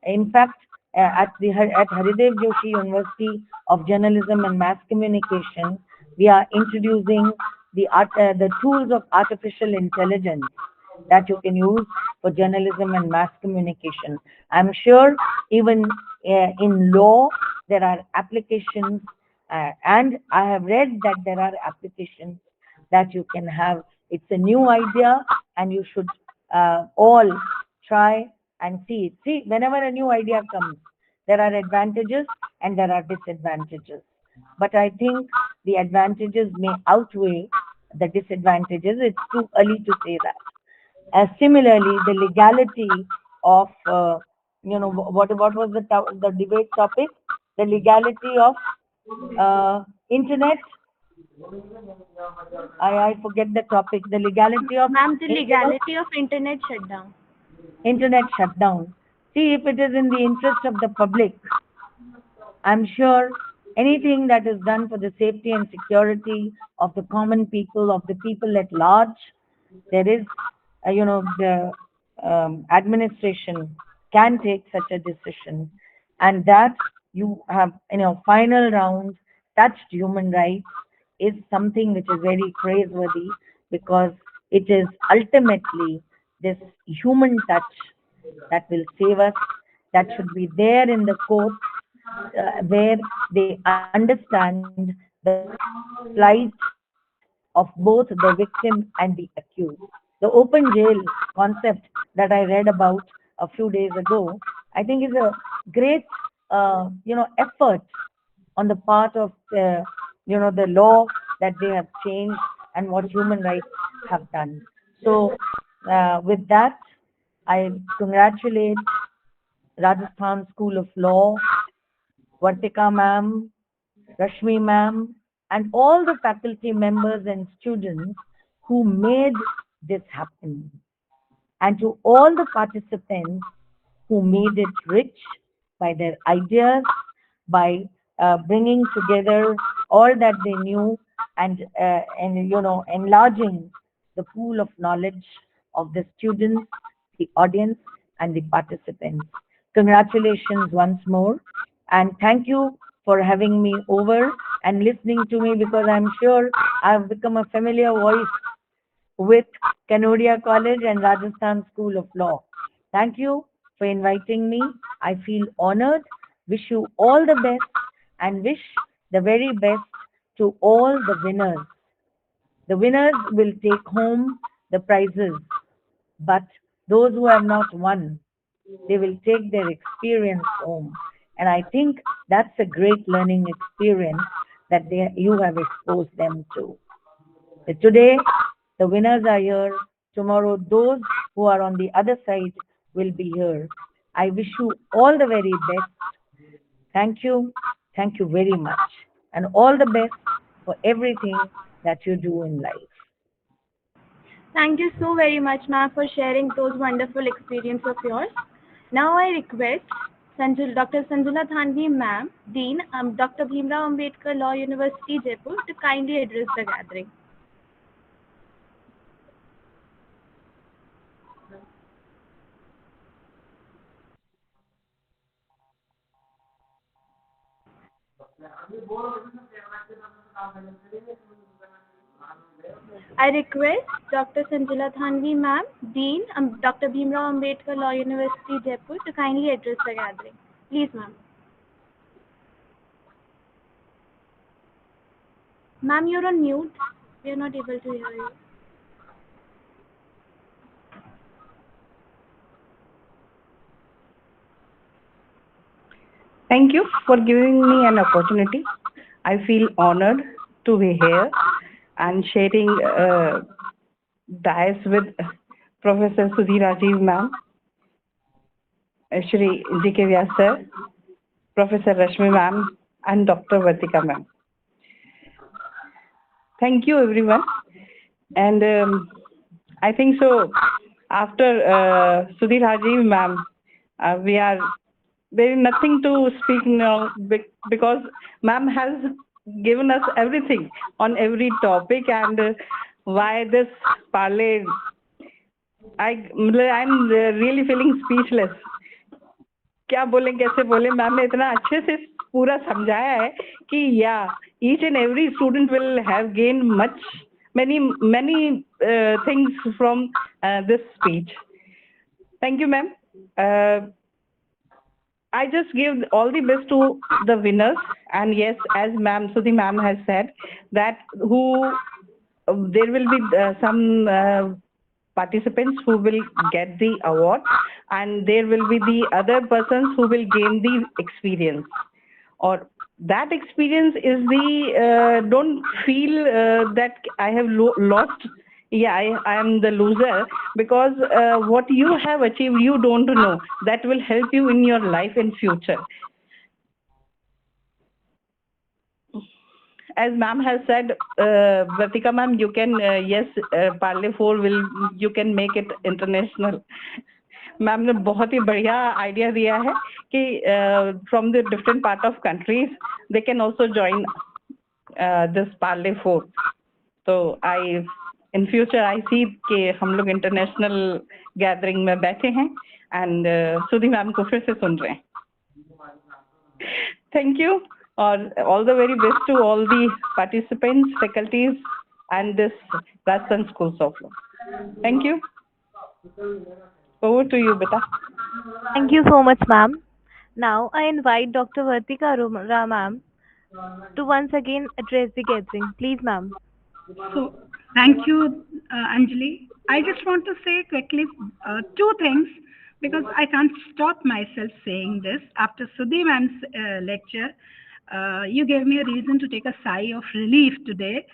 In fact, at Haridev Joshi University of Journalism and Mass Communication, we are introducing the tools of artificial intelligence that you can use for journalism and mass communication. I'm sure even in law there are applications, and I have read that there are applications that you can have. It's a new idea, and you should all try and see it. See, whenever a new idea comes, there are advantages and there are disadvantages. But I think the advantages may outweigh the disadvantages. It's too early to say that. Similarly, the legality of, what was the debate topic? The legality of internet. I forget the topic. The legality of Ma'am, the legality of internet shutdown. Internet shutdown. See, if it is in the interest of the public, I'm sure anything that is done for the safety and security of the common people, of the people at large, there is, the administration can take such a decision, and that you have, final round touched human rights is something which is very praiseworthy, because it is ultimately this human touch that will save us, that should be there in the courts, where they understand the plight of both the victim and the accused. The open jail concept that I read about a few days ago, I think is a great, effort on the part of the law that they have changed and what human rights have done. So, with that, I congratulate Rajasthan School of Law, Vartika ma'am, Rashmi ma'am, and all the faculty members and students who made this happen, and to all the participants who made it rich by their ideas, by bringing together all that they knew, and enlarging the pool of knowledge of the students, the audience, and the participants. Congratulations once more, and thank you for having me over and listening to me, because I'm sure I've become a familiar voice with Kanodia College and Rajasthan School of Law. Thank you for inviting me. I feel honored. Wish you all the best, and wish the very best to all the winners. The winners will take home the prizes, but those who have not won, they will take their experience home. And I think that's a great learning experience that you have exposed them to. Today, the winners are here. Tomorrow, those who are on the other side will be here. I wish you all the very best. Thank you. Thank you very much. And all the best for everything that you do in life. Thank you so very much, ma'am, for sharing those wonderful experiences of yours. Now I request Dr. Sanjula Thanvi, ma'am, Dean, Dr. Bhimrao Ambedkar Law University, Jaipur, to kindly address the gathering. I request Dr. Sanjula Thanvi, ma'am, Dean, Dr. Bhimrao Ambedkar Law University, Jaipur, to kindly address the gathering. Please, ma'am. Ma'am, you're on mute. We are not able to hear you. Thank you for giving me an opportunity. I feel honored to be here and sharing dais with Professor Sudhir Rajiv ma'am, Shri G.K. Vyas sir, Professor Rashmi ma'am, and Dr. Vartika ma'am. Thank you everyone. And I think so after Sudhir Rajiv ma'am, there is nothing to speak now, because ma'am has given us everything on every topic, and why this Parley. I'm really feeling speechless. क्या बोले कैसे बोले, ma'am ने इतना अच्छे से पूरा समझाया है कि या each and every student will have gain much many things from this speech. Thank you, ma'am. I just give all the best to the winners, and yes, as ma'am Sudhi ma'am has said that who there will be some participants who will get the award, and there will be the other persons who will gain the experience, or that experience is the don't feel that I have lost. Yeah, I am the loser, because what you have achieved you don't know, that will help you in your life in future. As ma'am has said, Vatika ma'am, you can yes, Parley 4 will, you can make it international. Ma'am ने बहुत ही बढ़िया idea दिया है कि from the different part of countries they can also join this Parley 4. तो आई in future I सी कि हम लोग इंटरनेशनल गैदरिंग में बैठे हैं, एंड सुधी मैम को फिर से सुन रहे हैं. थैंक यू, और all the very best to all the participants, faculties and this Rajasthan Schools of Law. Thank you. Over to you, beta. Thank you so much, ma'am. Now I invite Dr. Vartika Arora ma'am to once again address the gathering. Please, ma'am. So, thank you, Anjali. I just want to say quickly two things, because I can't stop myself saying this. After Sudhi ma'am's lecture, you gave me a reason to take a sigh of relief today.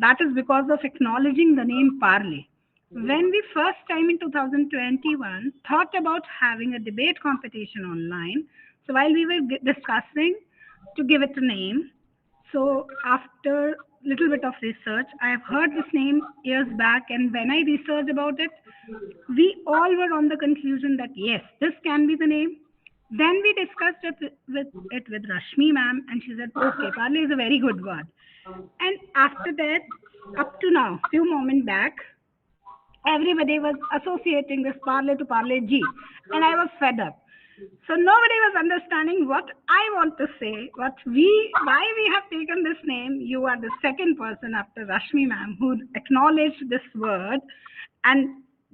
That is because of acknowledging the name Parley. When we first time in 2021 thought about having a debate competition online, so while we were discussing to give it a name, so after little bit of research, I have heard this name years back, and when I researched about it, we all were on the conclusion that yes, this can be the name. Then we discussed it with Rashmi ma'am, and she said, okay, Parley is a very good word. And after that, up to now, few moments back, everybody was associating this Parley to Parley G, and I was fed up. So nobody was understanding what I want to say, why we have taken this name. You are the second person after Rashmi ma'am who acknowledged this word and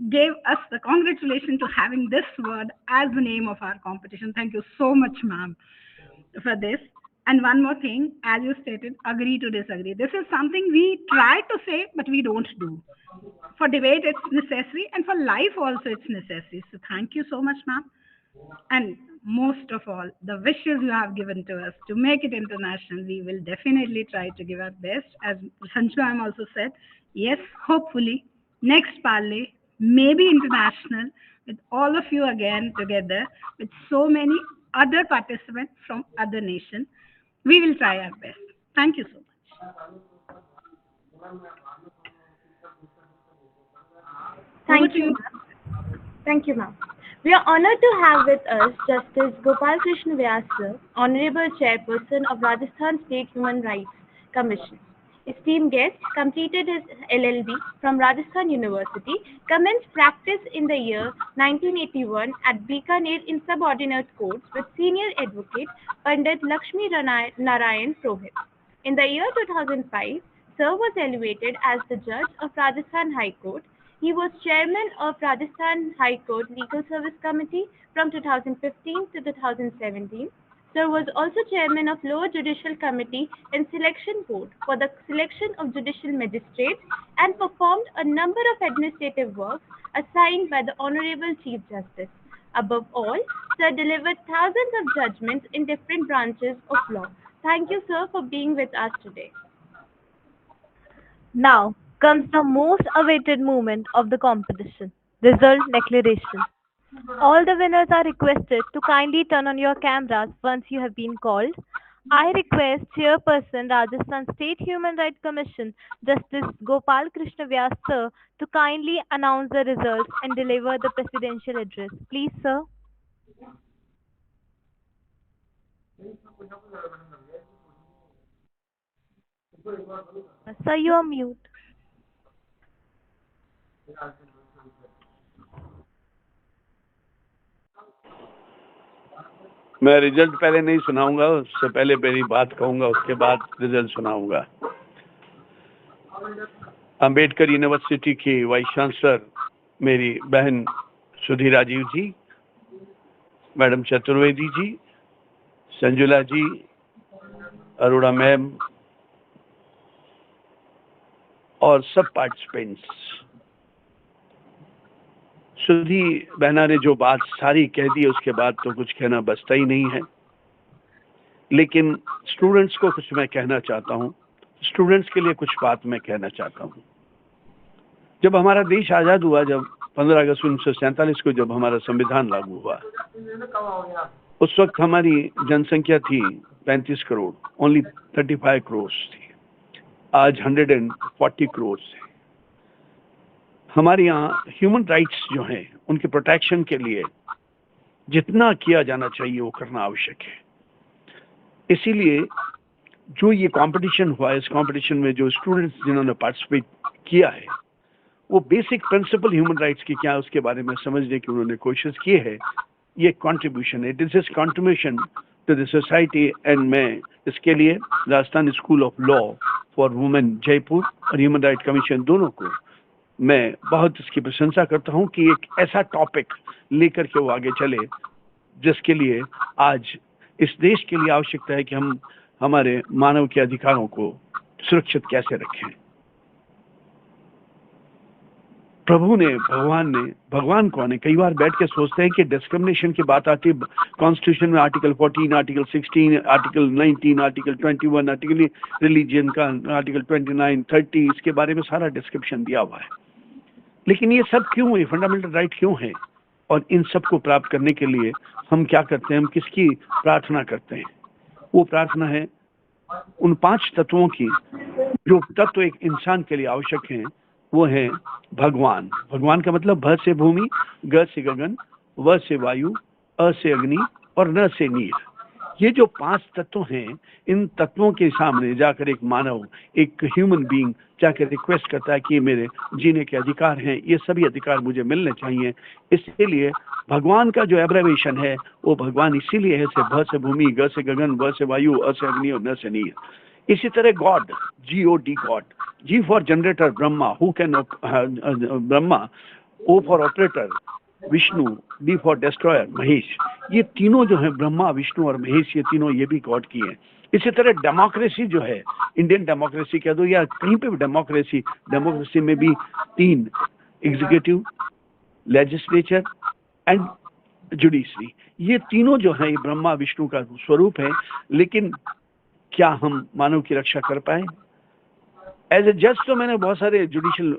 gave us the congratulations to having this word as the name of our competition. Thank you so much, ma'am, for this. And one more thing, as you stated, agree to disagree. This is something we try to say, but we don't do. For debate, it's necessary, and for life also, it's necessary. So thank you so much, ma'am. And most of all, the wishes you have given to us to make it international, we will definitely try to give our best. As Sanju ma'am also said, yes, hopefully, next Parley may be international with all of you again together, with so many other participants from other nations. We will try our best. Thank you so much. Thank you. Thank you, ma'am. We are honored to have with us Justice Gopal Krishna Vyas, sir, Honorable Chairperson of Rajasthan State Human Rights Commission. Esteemed guest, completed his LLB from Rajasthan University, commenced practice in the year 1981 at Bikaner in subordinate courts with senior advocate Pandit Lakshmi Narayan Prohit. In the year 2005, sir was elevated as the judge of Rajasthan High Court. He was chairman of Rajasthan High Court Legal Service Committee from 2015 to 2017. Sir was also chairman of Lower Judicial Committee and Selection Board for the selection of judicial magistrates, and performed a number of administrative works assigned by the Honorable Chief Justice. Above all, Sir delivered thousands of judgments in different branches of law. Thank you, sir, for being with us today. Now comes the most awaited moment of the competition, result declaration. All the winners are requested to kindly turn on your cameras once you have been called. I request Chairperson Rajasthan State Human Rights Commission Justice Gopal Krishna Vyas sir to kindly announce the results and deliver the presidential address. Please, sir. Sir, you are mute. मैं result पहले नहीं सुनाऊंगा, उससे पहले मेरी बात कहूंगा, उसके बाद रिजल्ट सुनाऊंगा। अंबेडकर यूनिवर्सिटी की वाइस चांसलर मेरी बहन सुधी राजीव जी, मैडम चतुर्वेदी जी, संजुला जी, अरोड़ा मैम और सब पार्टिसिपेंट्स। सुधी बहना ने जो बात सारी कह दी, उसके बाद तो कुछ कहना बचता ही नहीं है, लेकिन स्टूडेंट्स को कुछ मैं कहना चाहता हूँ। स्टूडेंट्स के लिए कुछ बात मैं कहना चाहता हूँ। जब हमारा देश आज़ाद हुआ, जब 15 अगस्त 1947 को जब हमारा संविधान लागू हुआ, उस वक्त हमारी जनसंख्या थी 35 करोड़, ओनली 35 करोड़ थी। आज 140 करोड़ है। हमारे यहाँ ह्यूमन राइट्स जो हैं, उनके प्रोटेक्शन के लिए जितना किया जाना चाहिए वो करना आवश्यक है। इसीलिए जो ये कंपटीशन हुआ, इस कंपटीशन में जो स्टूडेंट्स जिन्होंने पार्टिसिपेट किया है, वो बेसिक प्रिंसिपल ह्यूमन राइट्स की क्या उसके बारे में समझने की उन्होंने कोशिश की है। ये कंट्रीब्यूशन है, this is contribution to the society. And मैं इसके लिए Rajasthan school of law for women Jaipur और ह्यूमन राइट कमीशन दोनों को मैं बहुत इसकी प्रशंसा करता हूँ कि एक ऐसा टॉपिक लेकर के वो आगे चले जिसके लिए आज इस देश के लिए आवश्यकता है कि हम हमारे मानव के अधिकारों को सुरक्षित कैसे रखें। प्रभु ने, भगवान कौन है? कई बार बैठ के सोचते हैं कि डिस्क्रिमिनेशन की बात आती है कॉन्स्टिट्यूशन में, article 14, article 16, article 19, article 21, article religion का आर्टिकल 29, 30, इसके बारे में सारा डिस्क्रिप्शन दिया हुआ है। लेकिन ये सब क्यों है? फंडामेंटल राइट क्यों है? और इन सब को प्राप्त करने के लिए हम क्या करते हैं? हम किसकी प्रार्थना करते हैं? वो प्रार्थना है उन 5 तत्वों की जो तत्व एक इंसान के लिए आवश्यक हैं। वो है भगवान। भगवान का मतलब भ से भूमि, ग से गगन, व से वायु, अ से अग्नि और न से नीर। ये जो 5 तत्व हैं, इन तत्वों के सामने जाकर एक मानव, एक ह्यूमन बीइंग जाकर रिक्वेस्ट करता है कि मेरे जीने के अधिकार हैं, ये सभी अधिकार मुझे मिलने चाहिए। इसलिए भगवान का जो एब्रिविएशन है वो भगवान इसीलिए है से भ से भूमि, ग से गगन, व से वायु, अ से अग्नि और न से नीर। इसी तरह God, GOD God, G for generator Brahma, who can Brahma, O for operator Vishnu, B for destroyer Mahesh. ये तीनों जो है ब्रह्मा, विष्णु और महेश, ये तीनों ये भी गॉड की हैं। इसी तरह डेमोक्रेसी जो है, इंडियन डेमोक्रेसी कह दो या कहीं पे भी डेमोक्रेसी में भी 3, एग्जीक्यूटिव, लेजिस्लेचर एंड जुडिशरी, ये तीनों जो है ये ब्रह्मा विष्णु का स्वरूप है। लेकिन क्या हम मानव की रक्षा कर पाए? एज ए जज तो मैंने बहुत सारे जुडिशियल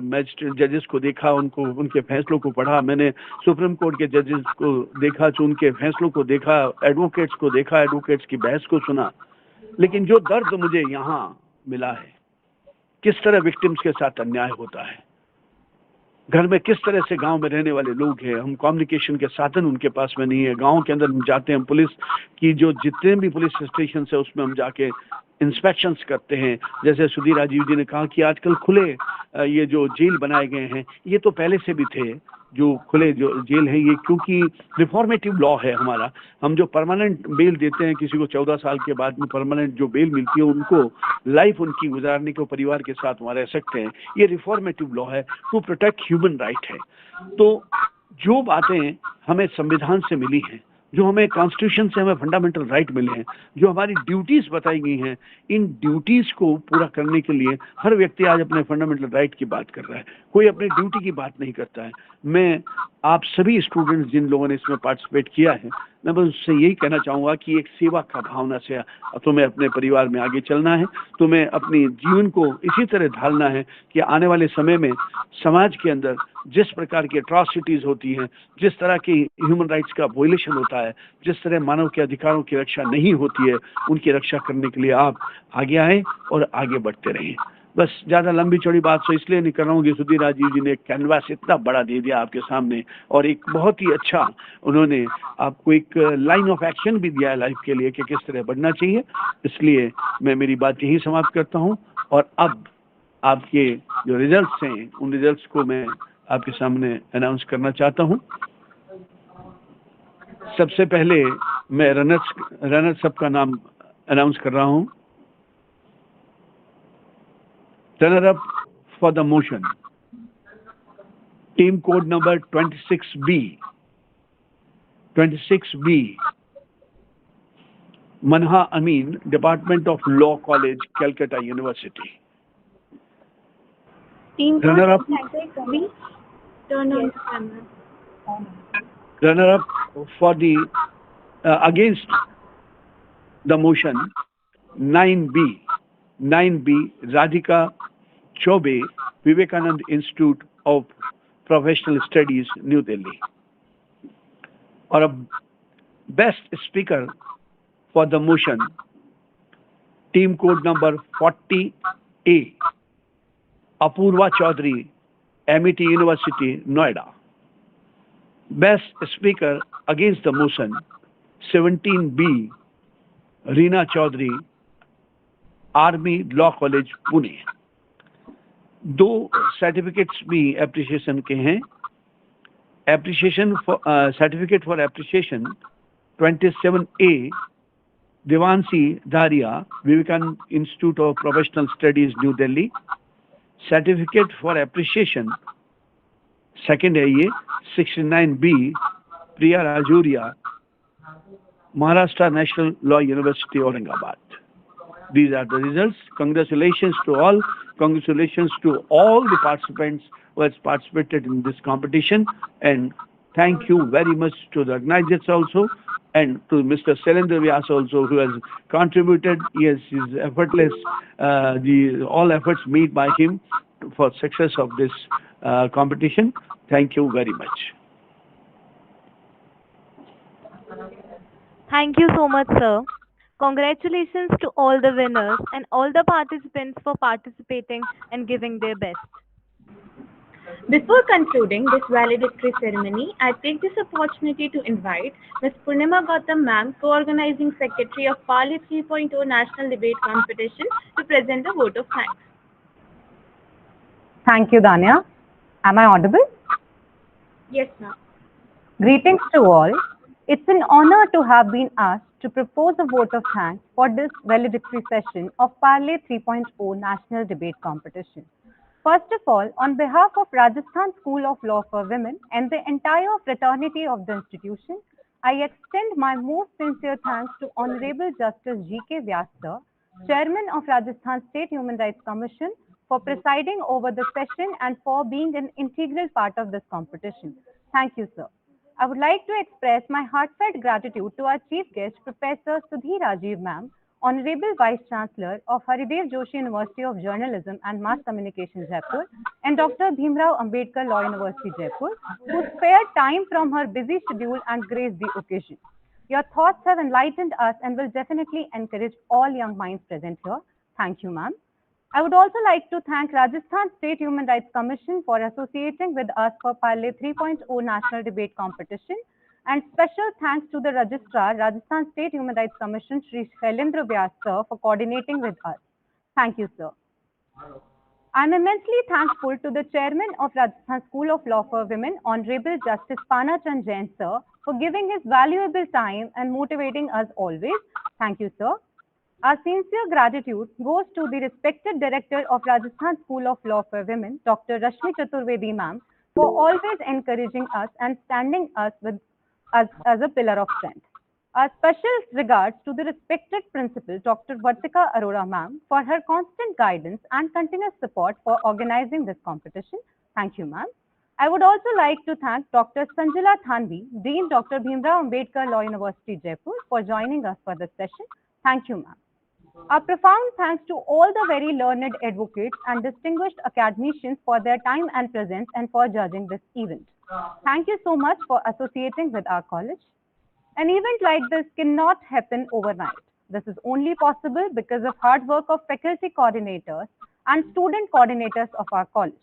मैजिस्ट्रेट जजेस को देखा, उनको उनके फैसलों को पढ़ा। मैंने सुप्रीम कोर्ट के जजेस को देखा, जो उनके फैसलों को देखा, एडवोकेट्स को देखा, एडवोकेट्स की बहस को सुना। लेकिन जो दर्द मुझे यहाँ मिला है, किस तरह विक्टिम्स के साथ अन्याय होता है, घर में किस तरह से गांव में रहने वाले लोग हैं, हम कम्युनिकेशन के साधन उनके पास में नहीं है। गांव के अंदर हम जाते हैं, पुलिस की जो जितने भी पुलिस स्टेशन है उसमें हम जाके इंस्पेक्शंस करते हैं। जैसे सुधी राजीव जी ने कहा कि आजकल खुले ये जो जेल बनाए गए हैं, ये तो पहले से भी थे जो खुले जो जेल है, ये क्योंकि रिफॉर्मेटिव लॉ है हमारा। हम जो परमानेंट बेल देते हैं किसी को 14 साल के बाद में परमानेंट जो बेल मिलती है, उनको लाइफ उनकी गुजारने को परिवार के साथ वहाँ रह सकते हैं। ये रिफॉर्मेटिव लॉ है टू प्रोटेक्ट ह्यूमन राइट है। तो जो बातें हमें संविधान से मिली हैं, जो हमें कॉन्स्टिट्यूशन से हमें फंडामेंटल राइट मिले हैं, जो हमारी ड्यूटीज बताई गई हैं, इन ड्यूटीज को पूरा करने के लिए हर व्यक्ति आज अपने फंडामेंटल राइट की बात कर रहा है, कोई अपनी ड्यूटी की बात नहीं करता है। मैं आप सभी स्टूडेंट्स जिन लोगों ने इसमें पार्टिसिपेट किया है, मैं बस उससे यही कहना चाहूँगा कि एक सेवा का भावना से तुम्हें अपने परिवार में आगे चलना है, तुम्हें अपनी जीवन को इसी तरह ढालना है कि आने वाले समय में समाज के अंदर जिस प्रकार की अट्रॉसिटीज होती हैं, जिस तरह की ह्यूमन राइट्स का वायलेशन होता है, जिस तरह मानव के अधिकारों की रक्षा नहीं होती है, उनकी रक्षा करने के लिए आप आगे आए और आगे बढ़ते रहें। बस ज़्यादा लंबी चौड़ी बात तो इसलिए नहीं कर रहा हूँ कि सुधीर राजीव जी ने एक कैनवास इतना बड़ा दे दिया आपके सामने, और एक बहुत ही अच्छा उन्होंने आपको एक लाइन ऑफ एक्शन भी दिया है लाइफ के लिए कि किस तरह बढ़ना चाहिए। इसलिए मैं मेरी बात यहीं समाप्त करता हूँ, और अब आपके जो रिजल्ट्स हैं उन रिजल्ट्स को मैं आपके सामने अनाउंस करना चाहता हूँ। सबसे पहले मैं रनर्स अप का नाम अनाउंस कर रहा हूँ। Runner up for the motion, team code number 26B, Manha Amin, department of law college, Calcutta university. Team Runner up. 26B, turn on the camera. Runner up for the against the motion, 9B, Radhika Chobe, Vivekanand Institute of Professional Studies, New Delhi. Or a best speaker for the motion, team code number 40A, Apurva Chaudhary, Amity University, Noida. Best speaker against the motion, 17B, Reena Chaudhary, army law college Pune. दो certificates भी appreciation के हैं। Appreciation certificate for appreciation 27A, Devanshi Dharia, Vivekananda institute of professional studies, New Delhi. Certificate for appreciation second है ये, 69B, Priya Rajuria, Maharashtra national law university, Aurangabad. These are the results. Congratulations to all. Congratulations to all the participants who has participated in this competition, and thank you very much to the organizers also, and to Mr. Selendra Vyas also, who has contributed. Yes, his effortless, all efforts made by him for success of this competition. Thank you very much. Thank you so much, sir. Congratulations to all the winners and all the participants for participating and giving their best. Before concluding this valedictory ceremony, I take this opportunity to invite Ms. Purnima Gautam Ma'am, Co-Organizing Secretary of Parley 3.0 National Debate Competition, to present a vote of thanks. Thank you, Danya. Am I audible? Yes, ma'am. Greetings to all. It's an honor to have been asked to propose a vote of thanks for this valedictory session of Parley 3.0 National Debate Competition. First of all, on behalf of Rajasthan School of Law for Women and the entire fraternity of the institution, I extend my most sincere thanks to Honorable Justice G.K. Vyas sir, Chairman of Rajasthan State Human Rights Commission, for presiding over the session and for being an integral part of this competition. Thank you, sir. I would like to express my heartfelt gratitude to our chief guest, Professor Sudhir Rajiv Ma'am, Honorable Vice Chancellor of Haridev Joshi University of Journalism and Mass Communication, Jaipur, and Dr. Bhimrao Ambedkar Law University, Jaipur, who spared time from her busy schedule and graced the occasion. Your thoughts have enlightened us and will definitely encourage all young minds present here. Thank you, ma'am. I would also like to thank Rajasthan State Human Rights Commission for associating with us for Parley 3.0 National Debate Competition, and special thanks to the Registrar, Rajasthan State Human Rights Commission, Shri Shailendra Vyas sir, for coordinating with us. Thank you, sir. I am immensely thankful to the Chairman of Rajasthan School of Law for Women, Honorable Justice Pana Chand Jain sir, for giving his valuable time and motivating us always. Thank you, sir. Our sincere gratitude goes to the respected Director of Rajasthan School of Law for Women, Dr. Rashmi Chaturvedi ma'am, for always encouraging us and standing us with us as a pillar of strength. Our special regards to the respected Principal, Dr. Vartika Arora ma'am, for her constant guidance and continuous support for organizing this competition. Thank you, ma'am. I would also like to thank Dr. Sanjila Thanvi, Dean Dr. Bhimrao Ambedkar Law University, Jaipur, for joining us for this session. Thank you, ma'am. A profound thanks to all the very learned advocates and distinguished academicians for their time and presence and for judging this event. Thank you so much for associating with our college. An event like this cannot happen overnight. This is only possible because of hard work of faculty coordinators and student coordinators of our college.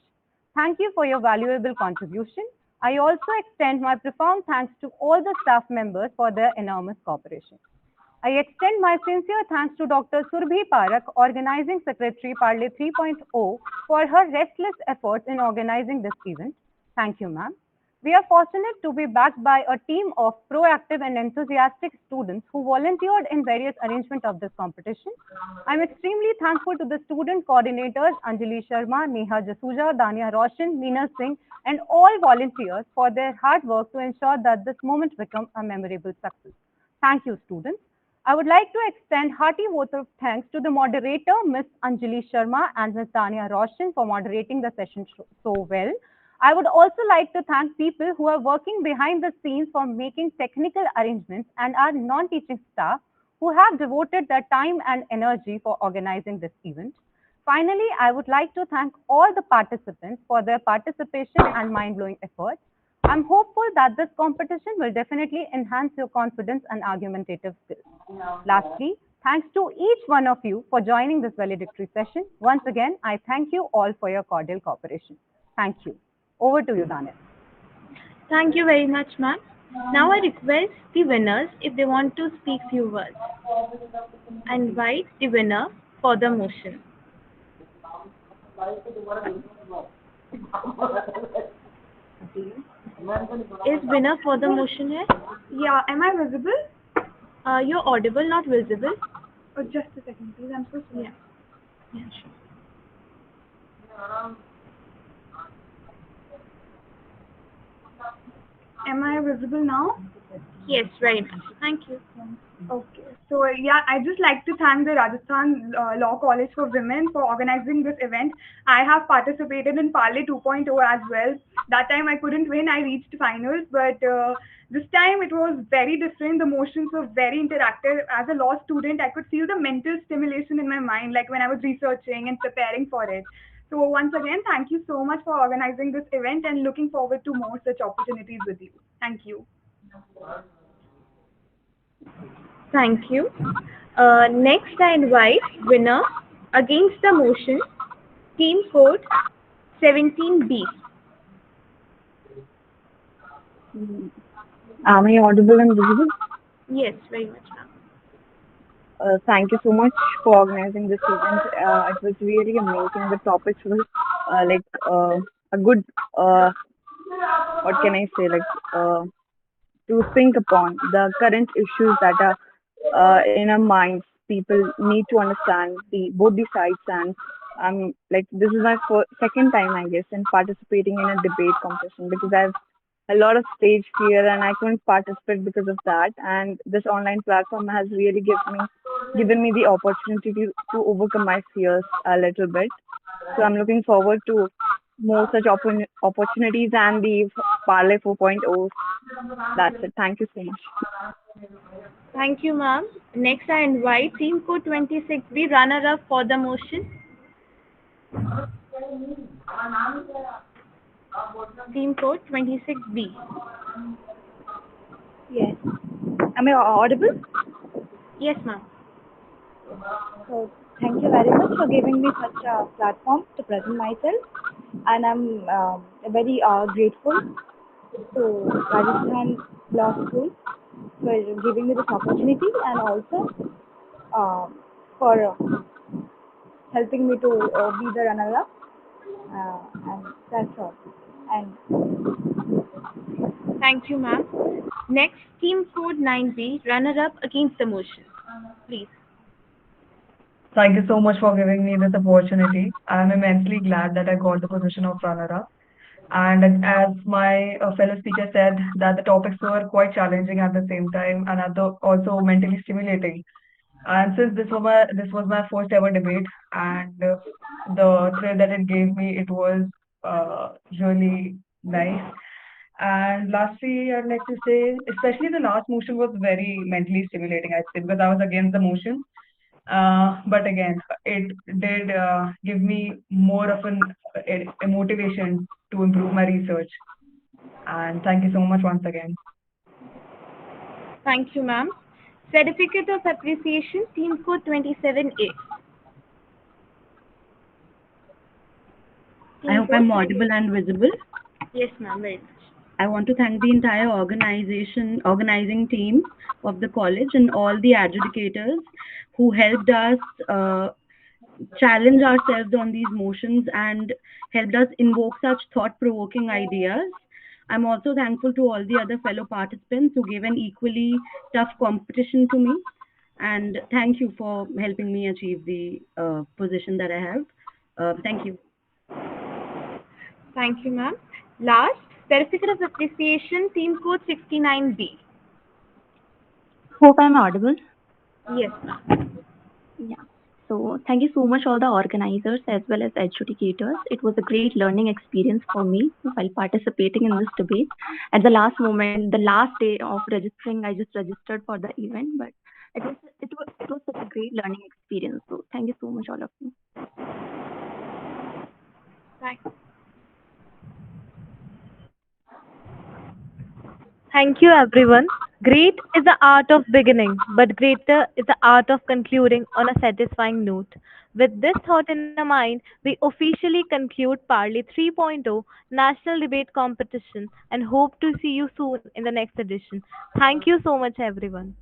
Thank you for your valuable contribution. I also extend my profound thanks to all the staff members for their enormous cooperation. I extend my sincere thanks to Dr. Surbhi Parak, Organizing Secretary Parley 3.0, for her restless efforts in organizing this event. Thank you, ma'am. We are fortunate to be backed by a team of proactive and enthusiastic students who volunteered in various arrangements of this competition. I'm extremely thankful to the student coordinators Anjali Sharma, Neha Jasuja, Dania Roshan, Meena Singh, and all volunteers for their hard work to ensure that this moment becomes a memorable success. Thank you, students. I would like to extend hearty vote of thanks to the moderator, Ms. Anjali Sharma and Ms. Dania Roshan for moderating the session so well. I would also like to thank people who are working behind the scenes for making technical arrangements and our non-teaching staff who have devoted their time and energy for organizing this event. Finally, I would like to thank all the participants for their participation and mind-blowing efforts. I'm hopeful that this competition will definitely enhance your confidence and argumentative skills. Lastly, thanks to each one of you for joining this valedictory session. Once again, I thank you all for your cordial cooperation. Thank you. Over to you, Daniel. Thank you very much, ma'am. Now I request the winners if they want to speak few words. I invite the winner for the motion. Is winner for the motion here? Yeah, am I visible? You're audible, not visible. Oh, just a second, please. I'm so sorry. Yeah, sure. Am I visible now? Yes, very much. Thank you. Okay. So yeah, I just like to thank the Rajasthan Law College for Women for organizing this event. I have participated in Parley 2.0 as well. That time I couldn't win. I reached finals, but this time it was very different. The motions were very interactive. As a law student, I could feel the mental stimulation in my mind, like when I was researching and preparing for it. So once again, thank you so much for organizing this event and looking forward to more such opportunities with you. Thank you. Thank you. Next, I invite winner against the motion, team code 17B. Am I audible and visible? Yes, very much, ma'am. Thank you so much for organizing this event. It was really amazing. The topics were a good, what can I say, to think upon the current issues that are in our minds. People need to understand both the sides, and this is my second time, I guess, in participating in a debate competition because I've a lot of stage fear and I couldn't participate because of that. And this online platform has really given me the opportunity to overcome my fears a little bit. So I'm looking forward to more such opportunities and the Parley 4.0. That's it. Thank you so much. Thank you, ma'am. Next, I invite team code 26B, runner-up for the motion. Team code 26B. Yes. Am I audible? Yes, ma'am. So, thank you very much for giving me such a platform to present myself. And I'm very grateful to Rajasthan Law School for giving me this opportunity and also for helping me to be the runner-up. And that's all. And thank you, ma'am. Next, team code 9B, runner-up against the motion. Please. Thank you so much for giving me this opportunity. I'm immensely glad that I got the position of runner-up. And as my fellow speaker said, that the topics were quite challenging at the same time and also mentally stimulating. And since this was my first ever debate, and the thrill that it gave me, it was really nice. And lastly, I'd like to say, especially the last motion was very mentally stimulating, I'd say, because I was against the motion. But again, it did give me more of a motivation to improve my research. And thank you so much once again. Thank you, ma'am. Certificate of Appreciation, team code 27A. I hope I'm audible and visible. Yes, ma'am, very much. I want to thank the entire organizing team of the college and all the adjudicators who helped us challenge ourselves on these motions and helped us invoke such thought-provoking ideas. I'm also thankful to all the other fellow participants who gave an equally tough competition to me. And thank you for helping me achieve the position that I have. Thank you. Thank you, ma'am. Last, certificate of appreciation, team code 69B. Hope I'm audible. Yes, ma'am. Yeah. So thank you so much all the organizers as well as adjudicators. It was a great learning experience for me while participating in this debate. At the last moment, the last day of registering, I just registered for the event, but it was such a great learning experience. So thank you so much all of you. Thank Thank you, everyone. Great is the art of beginning, but greater is the art of concluding on a satisfying note. With this thought in mind, we officially conclude Parley 3.0 National Debate Competition and hope to see you soon in the next edition. Thank you so much, everyone.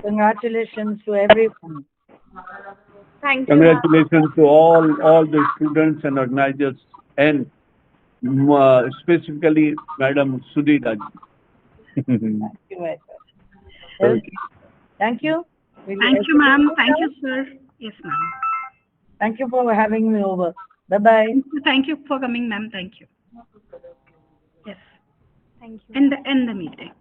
Congratulations to everyone. Thank you, ma'am. Congratulations to all the students and organizers, and specifically Madam Sudhita. Thank you very much. Okay. Thank you. Thank you, ma'am. Thank you, sir. Yes, ma'am. Thank you for having me over. Bye-bye. Thank you for coming, ma'am. Thank you. Yes. Thank you. End the meeting.